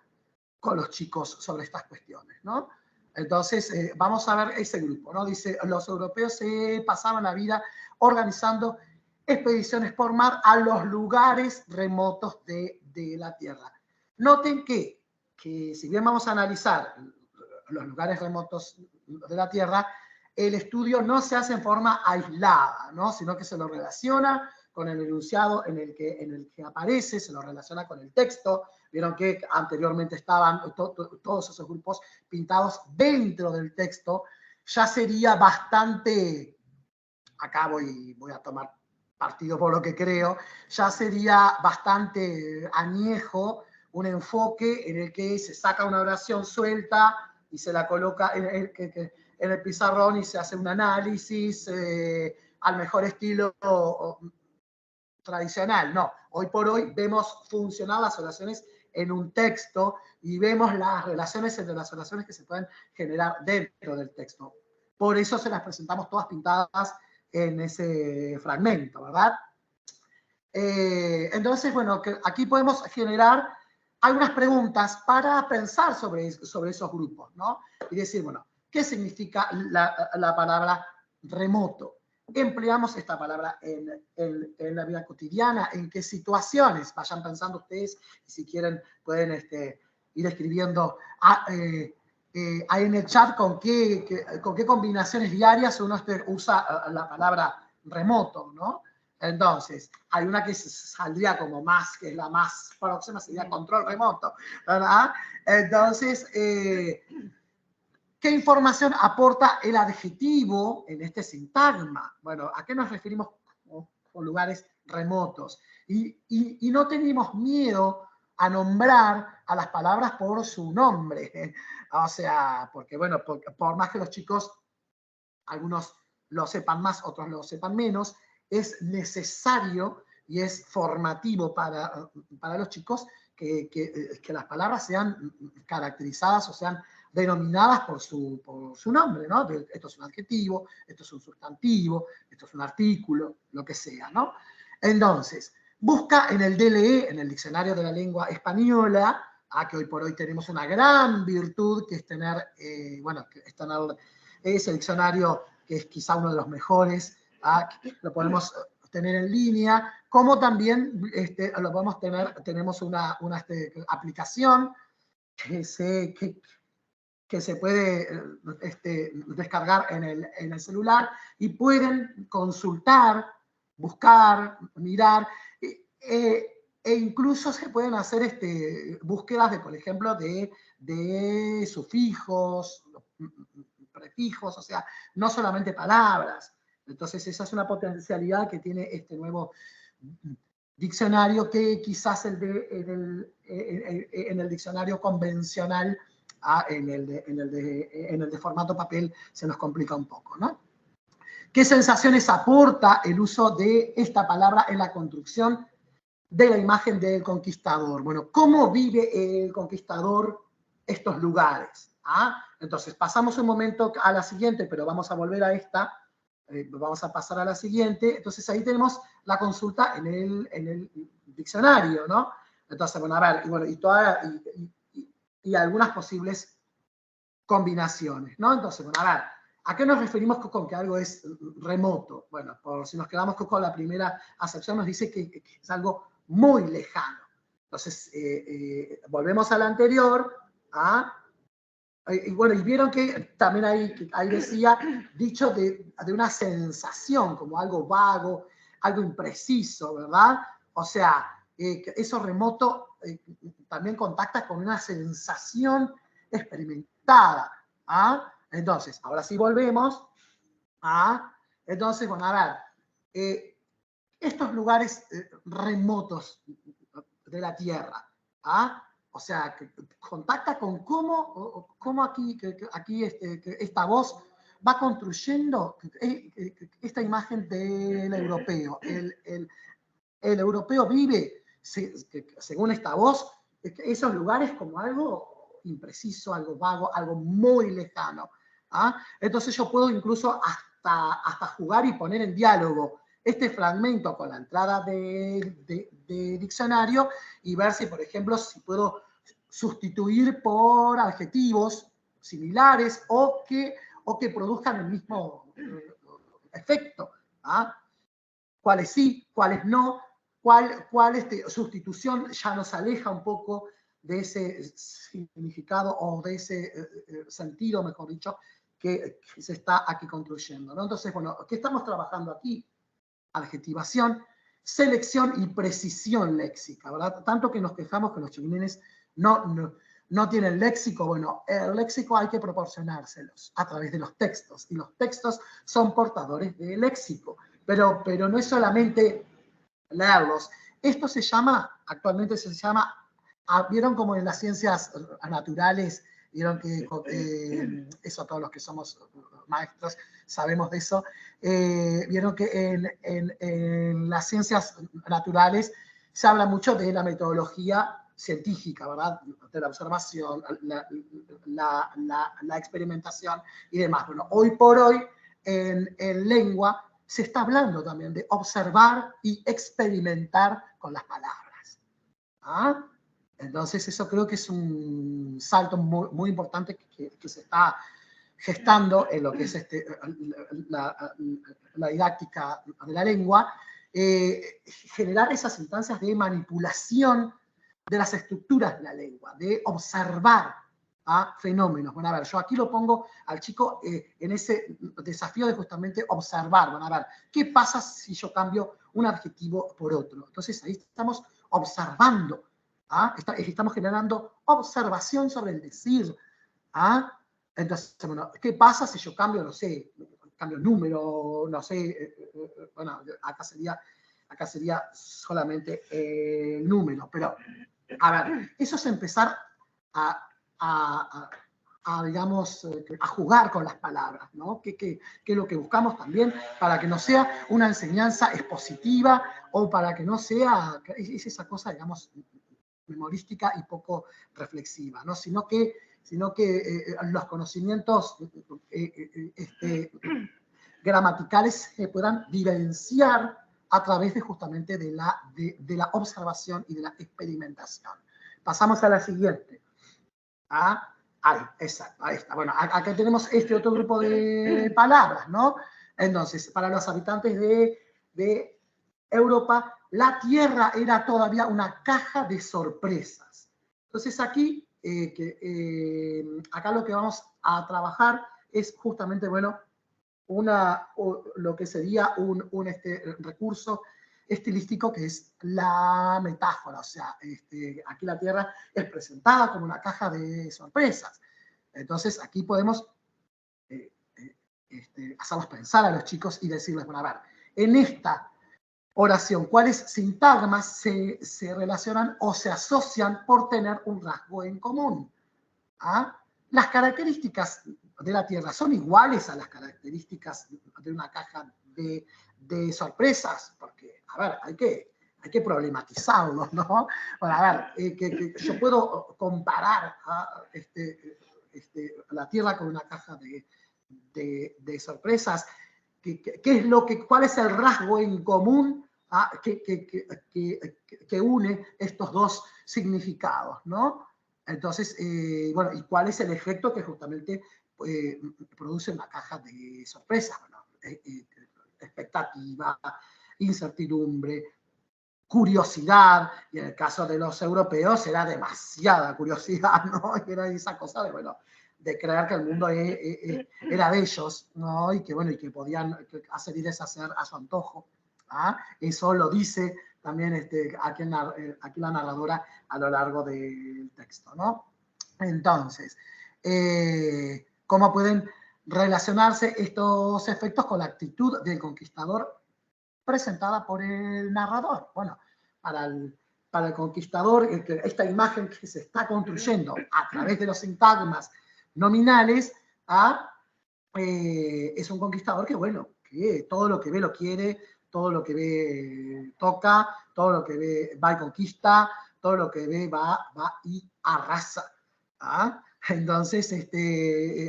con los chicos sobre estas cuestiones, ¿no? Entonces, vamos a ver ese grupo, ¿no? Dice, los europeos se pasaban la vida organizando expediciones por mar a los lugares remotos de la Tierra. Noten que si bien vamos a analizar los lugares remotos de la Tierra, el estudio no se hace en forma aislada, ¿no? Sino que se lo relaciona con el enunciado en el que aparece, se lo relaciona con el texto. Vieron que anteriormente estaban todos esos grupos pintados dentro del texto. Ya sería bastante, acá voy a tomar partido por lo que creo, ya sería bastante añejo un enfoque en el que se saca una oración suelta y se la coloca en el pizarrón y se hace un análisis al mejor estilo tradicional. No, hoy por hoy vemos funcionar las oraciones en un texto y vemos las relaciones entre las oraciones que se pueden generar dentro del texto. Por eso se las presentamos todas pintadas en ese fragmento, ¿verdad? Entonces, bueno, aquí podemos generar algunas preguntas para pensar sobre esos grupos, ¿no? Y decir, bueno, ¿qué significa la palabra remoto? Empleamos esta palabra en la vida cotidiana, en qué situaciones, vayan pensando ustedes, y si quieren pueden ir escribiendo ahí en el chat con qué combinaciones diarias uno usa la palabra remoto, ¿no? Entonces, hay una que saldría como más, que es la más próxima, sería control remoto, ¿verdad? Entonces, ¿qué información aporta el adjetivo en este sintagma? Bueno, ¿a qué nos referimos con lugares remotos? Y no tenemos miedo a nombrar a las palabras por su nombre. O sea, porque bueno, por más que los chicos, algunos lo sepan más, otros lo sepan menos, es necesario y es formativo para los chicos que las palabras sean caracterizadas o sean denominadas por su nombre, ¿no? Esto es un adjetivo, esto es un sustantivo, esto es un artículo, lo que sea, ¿no? Entonces, busca en el DLE, en el Diccionario de la Lengua Española, que hoy por hoy tenemos una gran virtud, que es tener, bueno, que es tener ese diccionario que es quizá uno de los mejores, lo podemos tener en línea, como también lo podemos tener, tenemos una aplicación que se puede descargar en el celular y pueden consultar, buscar, mirar, e incluso se pueden hacer búsquedas de, por ejemplo, de sufijos, prefijos, o sea, no solamente palabras. Entonces esa es una potencialidad que tiene este nuevo diccionario que quizás en el diccionario convencional, en el de formato papel, se nos complica un poco, ¿no? ¿Qué sensaciones aporta el uso de esta palabra en la construcción de la imagen del conquistador? Bueno, ¿cómo vive el conquistador estos lugares? Entonces, pasamos un momento a la siguiente, pero vamos a volver a esta. Vamos a pasar a la siguiente. Entonces, ahí tenemos la consulta en el diccionario, ¿no? Entonces, bueno, a ver, y algunas posibles combinaciones, ¿no? Entonces, bueno, a ver, ¿a qué nos referimos con que algo es remoto? Bueno, por si nos quedamos con la primera acepción, nos dice que es algo muy lejano. Entonces, volvemos a la anterior, y bueno, y vieron que también ahí decía, dicho de una sensación, como algo vago, algo impreciso, ¿verdad? O sea, eso remoto también contacta con una sensación experimentada. Entonces, ahora sí volvemos. Entonces, bueno, a ver, estos lugares remotos de la Tierra, o sea, que contacta con cómo aquí esta voz va construyendo esta imagen del europeo. El europeo vive, según esta voz, esos lugares como algo impreciso, algo vago, algo muy lejano. Entonces yo puedo incluso hasta jugar y poner en diálogo este fragmento con la entrada de diccionario y ver si, por ejemplo, si puedo sustituir por adjetivos similares o que produzcan el mismo efecto. Cuáles sí, cuáles no, cuál sustitución ya nos aleja un poco de ese significado o de ese sentido, mejor dicho, que se está aquí construyendo, ¿no? Entonces, bueno, ¿qué estamos trabajando aquí? Adjetivación, selección y precisión léxica, ¿verdad? Tanto que nos quejamos que los chiquilines no tienen léxico. Bueno, el léxico hay que proporcionárselos a través de los textos, y los textos son portadores de léxico, pero no es solamente leerlos. Esto se llama, actualmente se llama, vieron como en las ciencias naturales, vieron que eso todos los que somos maestros sabemos de eso, vieron que en las ciencias naturales se habla mucho de la metodología científica, ¿verdad? De la observación, la experimentación y demás. Bueno, hoy por hoy en lengua se está hablando también de observar y experimentar con las palabras. Entonces eso creo que es un salto muy, muy importante que se está gestando en lo que es la didáctica de la lengua, generar esas instancias de manipulación de las estructuras de la lengua, de observar fenómenos. Bueno, a ver, yo aquí lo pongo al chico en ese desafío de justamente observar. Bueno, a ver, ¿qué pasa si yo cambio un adjetivo por otro? Entonces ahí estamos observando, estamos generando observación sobre el decir. Entonces, bueno, ¿qué pasa si yo cambio, no sé, cambio número, no sé, bueno, acá sería solamente número, pero, a ver, eso es empezar digamos, a jugar con las palabras, ¿no? Que es lo que buscamos también, para que no sea una enseñanza expositiva o para que no sea, es esa cosa, digamos, memorística y poco reflexiva, ¿no? Sino que los conocimientos gramaticales se puedan vivenciar a través de justamente de la observación y de la experimentación. Pasamos a la siguiente. Ahí, exacto, ahí está. Bueno, acá tenemos este otro grupo de palabras, ¿no? Entonces, para los habitantes de Europa, la Tierra era todavía una caja de sorpresas. Entonces, aquí, acá lo que vamos a trabajar es justamente, bueno, lo que sería un recurso estilístico que es la metáfora. O sea, aquí la Tierra es presentada como una caja de sorpresas. Entonces, aquí podemos hacerlos pensar a los chicos y decirles, bueno, a ver, en esta oración, ¿cuáles sintagmas se relacionan o se asocian por tener un rasgo en común? ¿Ah? Las características de la Tierra son iguales a las características de una caja de sorpresas, porque, a ver, hay que problematizarlo, ¿no? Bueno, a ver, que yo puedo comparar a la Tierra con una caja de sorpresas. ¿Cuál es el rasgo en común que une estos dos significados, ¿no? Entonces, bueno, ¿y cuál es el efecto que justamente produce una caja de sorpresas? Bueno, expectativa, incertidumbre, curiosidad, y en el caso de los europeos era demasiada curiosidad, ¿no? Era esa cosa de, bueno, de creer que el mundo era de ellos, ¿no? Y que, bueno, y que podían hacer y deshacer a su antojo. ¿Ah? Eso lo dice también aquí la narradora a lo largo del texto, ¿no? Entonces, ¿cómo pueden relacionarse estos efectos con la actitud del conquistador presentada por el narrador? Bueno, para el conquistador, esta imagen que se está construyendo a través de los sintagmas nominales, es un conquistador que, bueno, que todo lo que ve lo quiere, todo lo que ve toca, todo lo que ve va y conquista, todo lo que ve va y arrasa. ¿Ah? Entonces,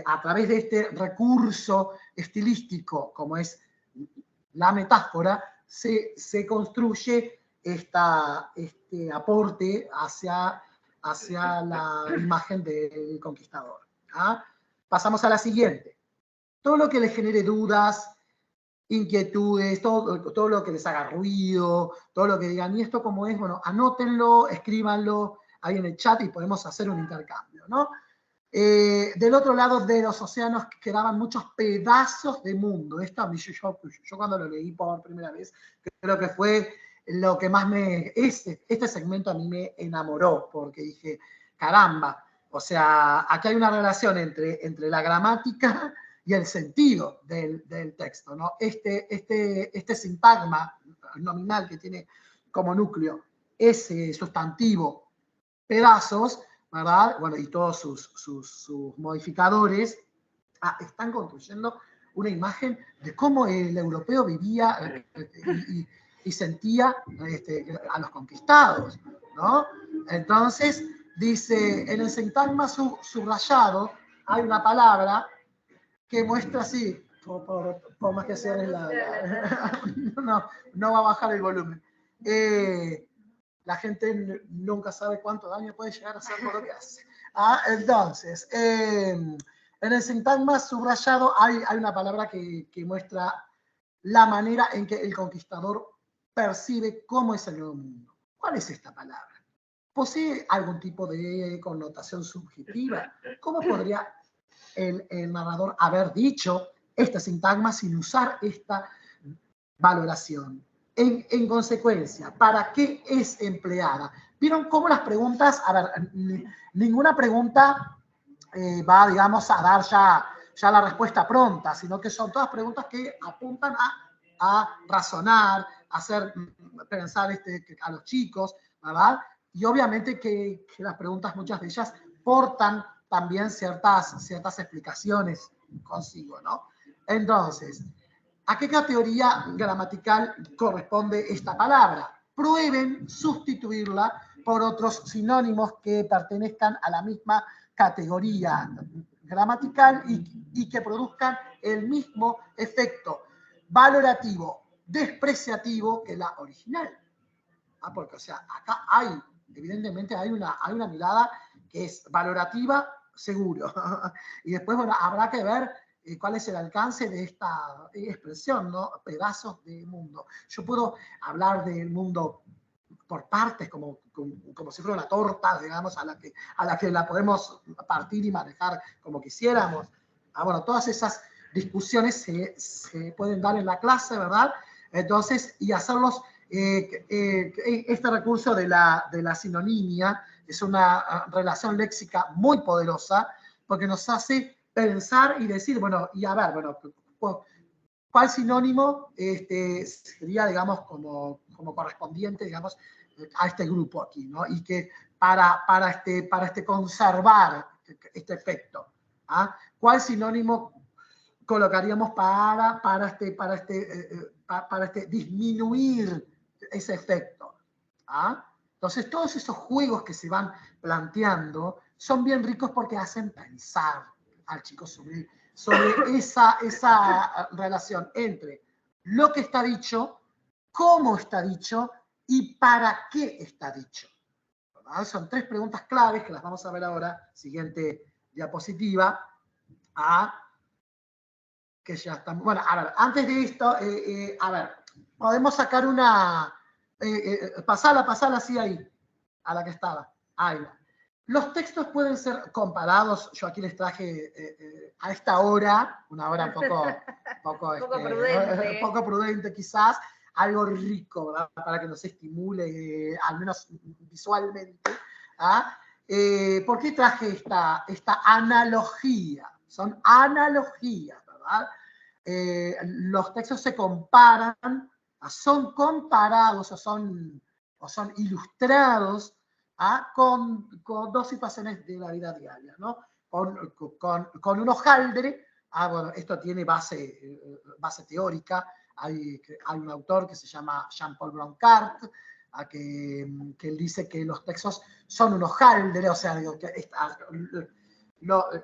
a través de este recurso estilístico, como es la metáfora, se construye este aporte hacia la imagen del conquistador. ¿Ah? Pasamos a la siguiente. Todo lo que le genere dudas, inquietudes, todo lo que les haga ruido, todo lo que digan, ¿y esto cómo es? Bueno, anótenlo, escríbanlo ahí en el chat y podemos hacer un intercambio, ¿no? Del otro lado de los océanos quedaban muchos pedazos de mundo. Esto a mí, yo cuando lo leí por primera vez, creo que fue lo que más este segmento a mí me enamoró, porque dije, caramba, o sea, aquí hay una relación entre la gramática y el sentido del texto, ¿no? Este sintagma nominal que tiene como núcleo ese sustantivo pedazos, ¿verdad? Bueno, y todos sus modificadores están construyendo una imagen de cómo el europeo vivía y sentía a los conquistados, ¿no? Entonces, dice, en el sintagma subrayado hay una palabra que muestra así, por más que sea no va a bajar el volumen. La gente nunca sabe cuánto daño puede llegar a hacer por lo que hace. Entonces, en el sintagma subrayado hay una palabra que muestra la manera en que el conquistador percibe cómo es el nuevo mundo. ¿Cuál es esta palabra? ¿Posee algún tipo de connotación subjetiva? ¿Cómo podría el narrador haber dicho este sintagma sin usar esta valoración? En consecuencia, ¿para qué es empleada? ¿Vieron cómo las preguntas, a ver, ninguna pregunta va, digamos, a dar ya la respuesta pronta, sino que son todas preguntas que apuntan a razonar, a hacer pensar a los chicos, ¿verdad? Y obviamente que las preguntas, muchas de ellas, portan también ciertas explicaciones consigo, ¿no? Entonces, ¿a qué categoría gramatical corresponde esta palabra? Prueben sustituirla por otros sinónimos que pertenezcan a la misma categoría gramatical y que produzcan el mismo efecto valorativo, despreciativo que la original. Porque, o sea, acá evidentemente hay una mirada que es valorativa seguro. Y después, bueno, habrá que ver cuál es el alcance de esta expresión, ¿no? Pedazos de mundo. Yo puedo hablar del mundo por partes, como si fuera una torta, digamos, a la que la podemos partir y manejar como quisiéramos. Bueno, todas esas discusiones se pueden dar en la clase, ¿verdad? Entonces, y hacerlos, este recurso de la sinonimia es una relación léxica muy poderosa, porque nos hace pensar y decir, bueno, y a ver, bueno, ¿cuál sinónimo sería, digamos, como correspondiente, digamos, a este grupo aquí, ¿no? Y que para conservar este efecto, ¿ah? ¿Cuál sinónimo colocaríamos para disminuir ese efecto? ¿Ah? Entonces, todos esos juegos que se van planteando son bien ricos porque hacen pensar al chico sobre esa relación entre lo que está dicho, cómo está dicho y para qué está dicho. ¿Verdad? Son 3 preguntas claves que las vamos a ver ahora. Siguiente diapositiva. Que ya estamos. Bueno, a ver, antes de esto, a ver, podemos sacar una. Pasala así ahí, a la que estaba. Ahí va. Los textos pueden ser comparados. Yo aquí les traje a esta hora, una hora poco prudente quizás, algo rico, ¿verdad? Para que nos estimule, al menos visualmente. ¿Por qué traje esta analogía? Son analogías, ¿verdad? Los textos se comparan, son comparados o son ilustrados con 2 situaciones de la vida diaria, ¿no? Con un hojaldre. Bueno, esto tiene base teórica. Hay un autor que se llama Jean-Paul Blanquart, que él dice que los textos son un hojaldre, o sea, digo,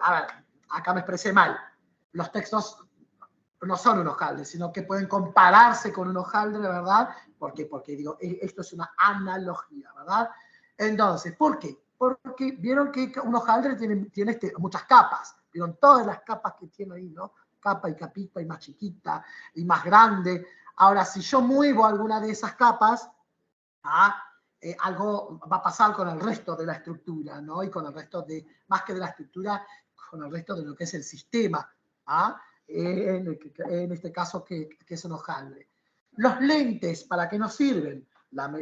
a ver, acá me expresé mal. Los textos no son un hojaldre, sino que pueden compararse con un hojaldre, ¿verdad? Porque digo, esto es una analogía, ¿verdad? Entonces, ¿por qué? Porque vieron que un hojaldre tiene muchas capas. Vieron todas las capas que tiene ahí, ¿no? Capa y capita, y más chiquita, y más grande. Ahora, si yo muevo alguna de esas capas, algo va a pasar con el resto de la estructura, ¿no? Y con el resto más que de la estructura, con el resto de lo que es el sistema, en este caso que es un hojaldre. Los lentes, ¿para qué nos sirven? La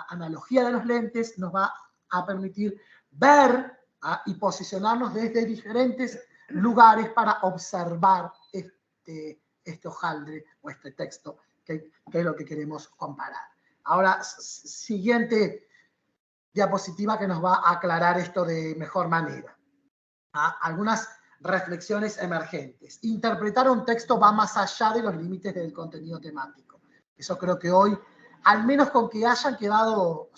analogía de los lentes nos va a permitir ver y posicionarnos desde diferentes lugares para observar este hojaldre o este texto, que es lo que queremos comparar. Ahora, siguiente diapositiva que nos va a aclarar esto de mejor manera. Algunas reflexiones emergentes. Interpretar un texto va más allá de los límites del contenido temático. Eso creo que hoy, al menos con que hayan quedado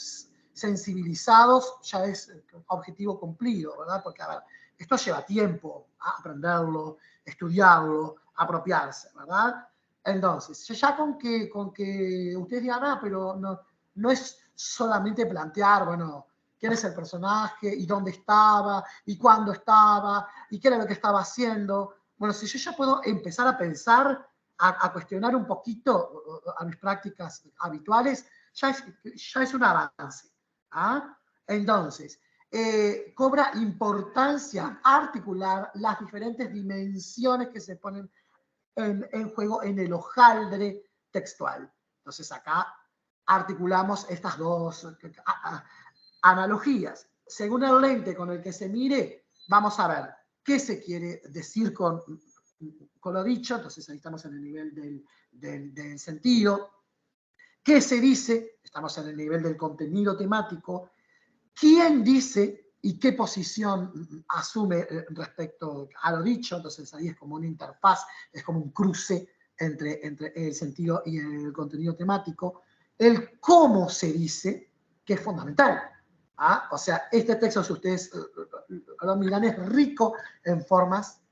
sensibilizados, ya es objetivo cumplido, ¿verdad? Porque, a ver, esto lleva tiempo aprenderlo, estudiarlo, apropiarse, ¿verdad? Entonces, ya con que ustedes digan, pero no es solamente plantear, bueno, quién es el personaje, y dónde estaba, y cuándo estaba, y qué era lo que estaba haciendo. Bueno, si yo ya puedo empezar a pensar, a cuestionar un poquito a mis prácticas habituales, ya es un avance. Entonces, cobra importancia articular las diferentes dimensiones que se ponen en juego en el hojaldre textual. Entonces, acá articulamos estas 2 analogías. Según el lente con el que se mire, vamos a ver qué se quiere decir con lo dicho. Entonces ahí estamos en el nivel del sentido. ¿Qué se dice? Estamos en el nivel del contenido temático. ¿Quién dice y qué posición asume respecto a lo dicho? Entonces ahí es como una interfaz, es como un cruce entre el sentido y el contenido temático. El cómo se dice, que es fundamental. O sea, este texto, si ustedes lo miran, es rico en formas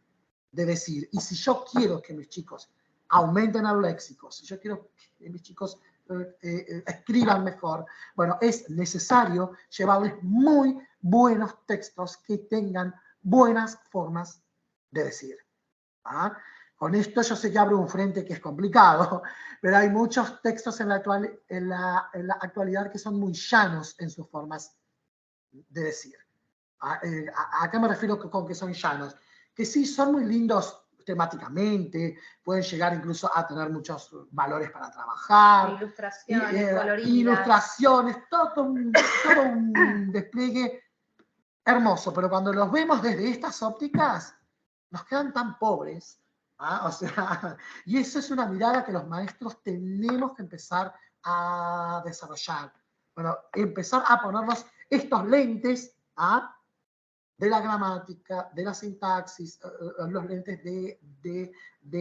de decir. Y si yo quiero que mis chicos aumenten el léxico, si yo quiero que mis chicos escriban mejor, bueno, es necesario llevarles muy buenos textos que tengan buenas formas de decir. ¿Ah? Con esto yo sé que abro un frente que es complicado, pero hay muchos textos en la actualidad que son muy llanos en sus formas de decir. ¿A qué me refiero con que son llanos? Que sí, son muy lindos temáticamente, pueden llegar incluso a tener muchos valores para trabajar. Ilustraciones, coloridas. Ilustraciones, todo un despliegue hermoso, pero cuando los vemos desde estas ópticas, nos quedan tan pobres. O sea, y eso es una mirada que los maestros tenemos que empezar a desarrollar. Bueno, empezar a ponernos estos lentes de la gramática, de la sintaxis, los lentes de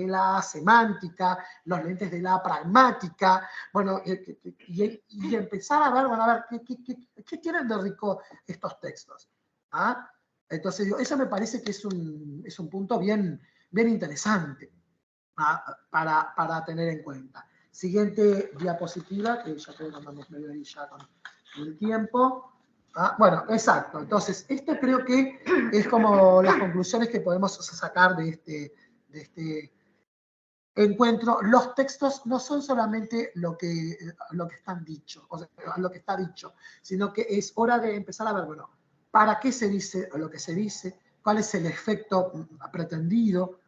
la semántica, los lentes de la pragmática, bueno, y empezar a ver, bueno, a ver, ¿qué tienen de rico estos textos? Entonces, eso me parece que es un punto bien interesante para tener en cuenta. Siguiente diapositiva, que ya creo que andamos medio ahí ya con el tiempo. Bueno, exacto. Entonces, esto creo que es como las conclusiones que podemos sacar de este encuentro. Los textos no son solamente lo que están dicho, o sea, lo que está dicho, sino que es hora de empezar a ver, bueno, ¿para qué se dice lo que se dice? ¿Cuál es el efecto pretendido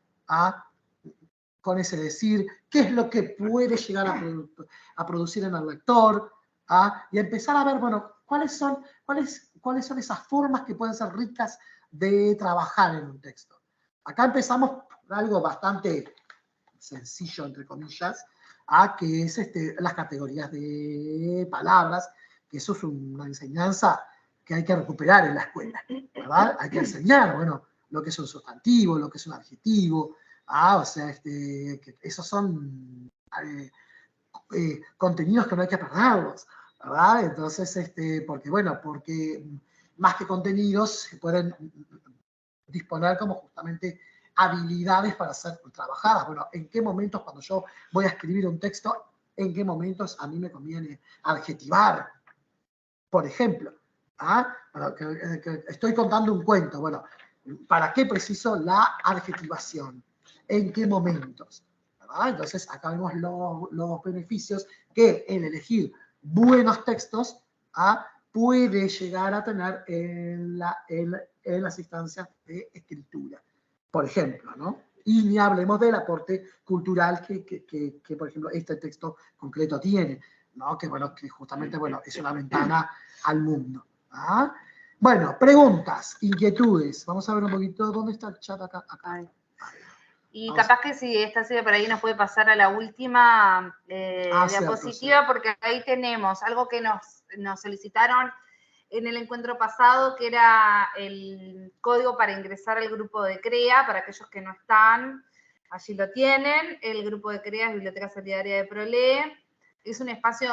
con ese decir? ¿Qué es lo que puede llegar a producir en el lector? Y empezar a ver, bueno, ¿cuáles son esas formas que pueden ser ricas de trabajar en un texto? Acá empezamos por algo bastante sencillo, entre comillas, que es las categorías de palabras, que eso es una enseñanza que hay que recuperar en la escuela, ¿verdad? Hay que enseñar, bueno, lo que es un sustantivo, lo que es un adjetivo, o sea, que esos son contenidos que no hay que perderlos, ¿verdad? Entonces, porque más que contenidos se pueden disponer como justamente habilidades para ser trabajadas. Bueno, ¿en qué momentos cuando yo voy a escribir un texto, en qué momentos a mí me conviene adjetivar? Por ejemplo, bueno, que estoy contando un cuento. Bueno, ¿para qué preciso la adjetivación? ¿En qué momentos? ¿Verdad? Entonces, acá vemos los beneficios que el elegir buenos textos puede llegar a tener en las instancias de escritura. Por ejemplo, ¿no? Y ni hablemos del aporte cultural que por ejemplo, este texto concreto tiene, ¿no? Que, bueno, que justamente, bueno, es una ventana al mundo. Bueno, preguntas, inquietudes. Vamos a ver un poquito, ¿dónde está el chat acá? Y capaz que si esta sigue por ahí nos puede pasar a la última diapositiva, cierto. Porque ahí tenemos algo que nos solicitaron en el encuentro pasado, que era el código para ingresar al grupo de CREA, para aquellos que no están, allí lo tienen. El grupo de CREA es Biblioteca Solidaria de ProLee. Es un espacio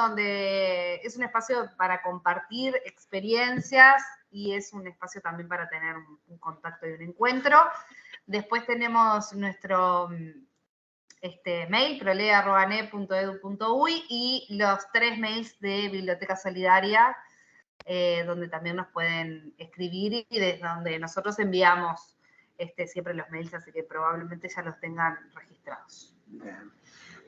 para compartir experiencias y es un espacio también para tener un contacto y un encuentro. Después tenemos nuestro mail, prolea.ne.edu.uy, y los 3 mails de Biblioteca Solidaria, donde también nos pueden escribir y desde donde nosotros enviamos siempre los mails, así que probablemente ya los tengan registrados. Bien.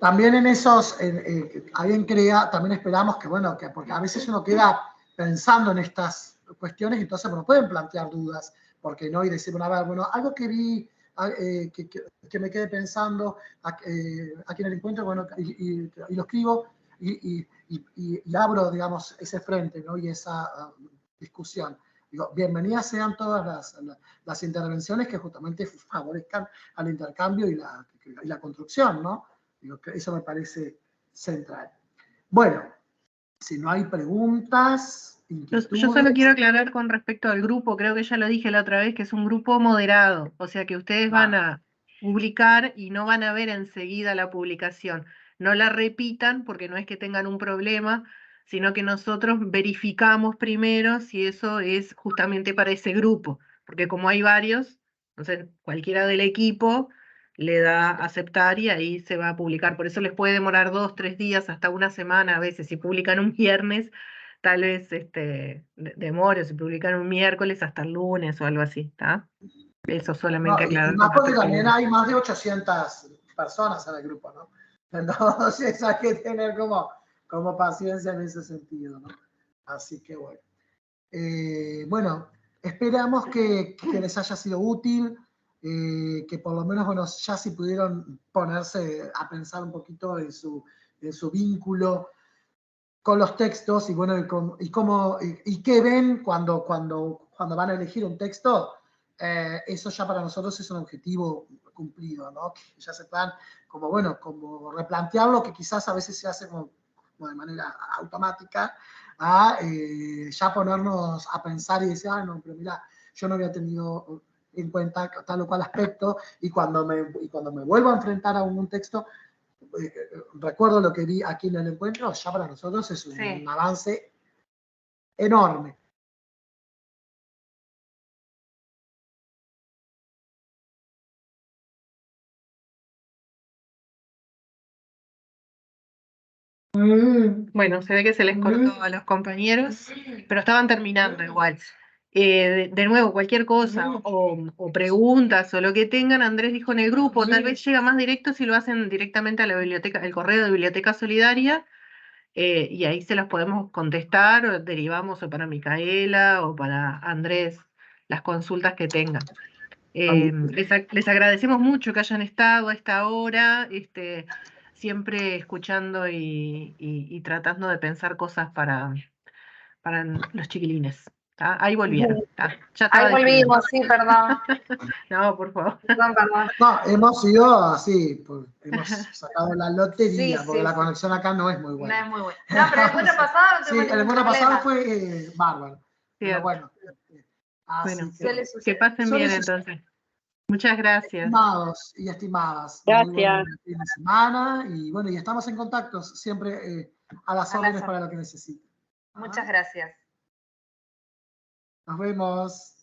También en esos, ahí en CREA, también esperamos que, bueno, porque a veces uno queda pensando en estas cuestiones, entonces, bueno, pueden plantear dudas, porque no, y decir, bueno, algo que vi, que me quede pensando aquí en el encuentro, bueno, y lo escribo, y abro, digamos, ese frente, ¿no? Y esa discusión. Digo, bienvenidas sean todas las intervenciones que justamente favorezcan al intercambio y la construcción, ¿no? Digo, que eso me parece central. Bueno, si no hay preguntas, inquietudes. Yo solo quiero aclarar con respecto al grupo, creo que ya lo dije la otra vez, que es un grupo moderado, o sea que ustedes van a publicar y no van a ver enseguida la publicación. No la repitan porque no es que tengan un problema, sino que nosotros verificamos primero si eso es justamente para ese grupo, porque como hay varios, entonces cualquiera del equipo le da a aceptar y ahí se va a publicar. Por eso les puede demorar 2, 3 días, hasta una semana a veces. Si publican un viernes, tal vez demore, se publican un miércoles hasta el lunes o algo así, ¿está? Eso solamente aclarar. Más porque también hay más de 800 personas en el grupo, ¿no? Entonces hay que tener como paciencia en ese sentido, ¿no? Así que bueno. Bueno, esperamos que les haya sido útil, que por lo menos, bueno, ya si pudieron ponerse a pensar un poquito en su vínculo con los textos y bueno, y qué ven cuando van a elegir un texto, eso ya para nosotros es un objetivo cumplido, ¿no? Que ya se puedan, como replantearlo, que quizás a veces se hace como de manera automática, ya ponernos a pensar y decir, no, pero mira, yo no había tenido en cuenta tal o cual aspecto, y cuando me vuelvo a enfrentar a un texto, recuerdo lo que vi aquí en el encuentro, ya para nosotros es un avance enorme. Bueno, se ve que se les cortó a los compañeros, pero estaban terminando igual. De nuevo, cualquier cosa o preguntas o lo que tengan, Andrés dijo en el grupo, tal vez llega más directo si lo hacen directamente a la biblioteca, el correo de Biblioteca Solidaria, y ahí se las podemos contestar, o derivamos o para Micaela o para Andrés, las consultas que tengan. Les agradecemos mucho que hayan estado a esta hora, siempre escuchando y tratando de pensar cosas para los chiquilines. ¿Tá? Ahí volvieron. ¿Tá? Ya estaba ahí volvimos, sí, perdón. No, por favor. Perdón. No, hemos ido así, hemos sacado la lotería, porque la conexión acá no es muy buena. No es muy buena. No, pero el encuentro pasado no sí, el encuentro pasado fue bárbaro. Pero bueno. Bueno, que pasen bien entonces. Muchas gracias. Estimados y estimadas. Gracias. Muy buen fin de semana. Y bueno, y estamos en contacto siempre a las órdenes para lo que necesiten. Muchas gracias. Nos vemos.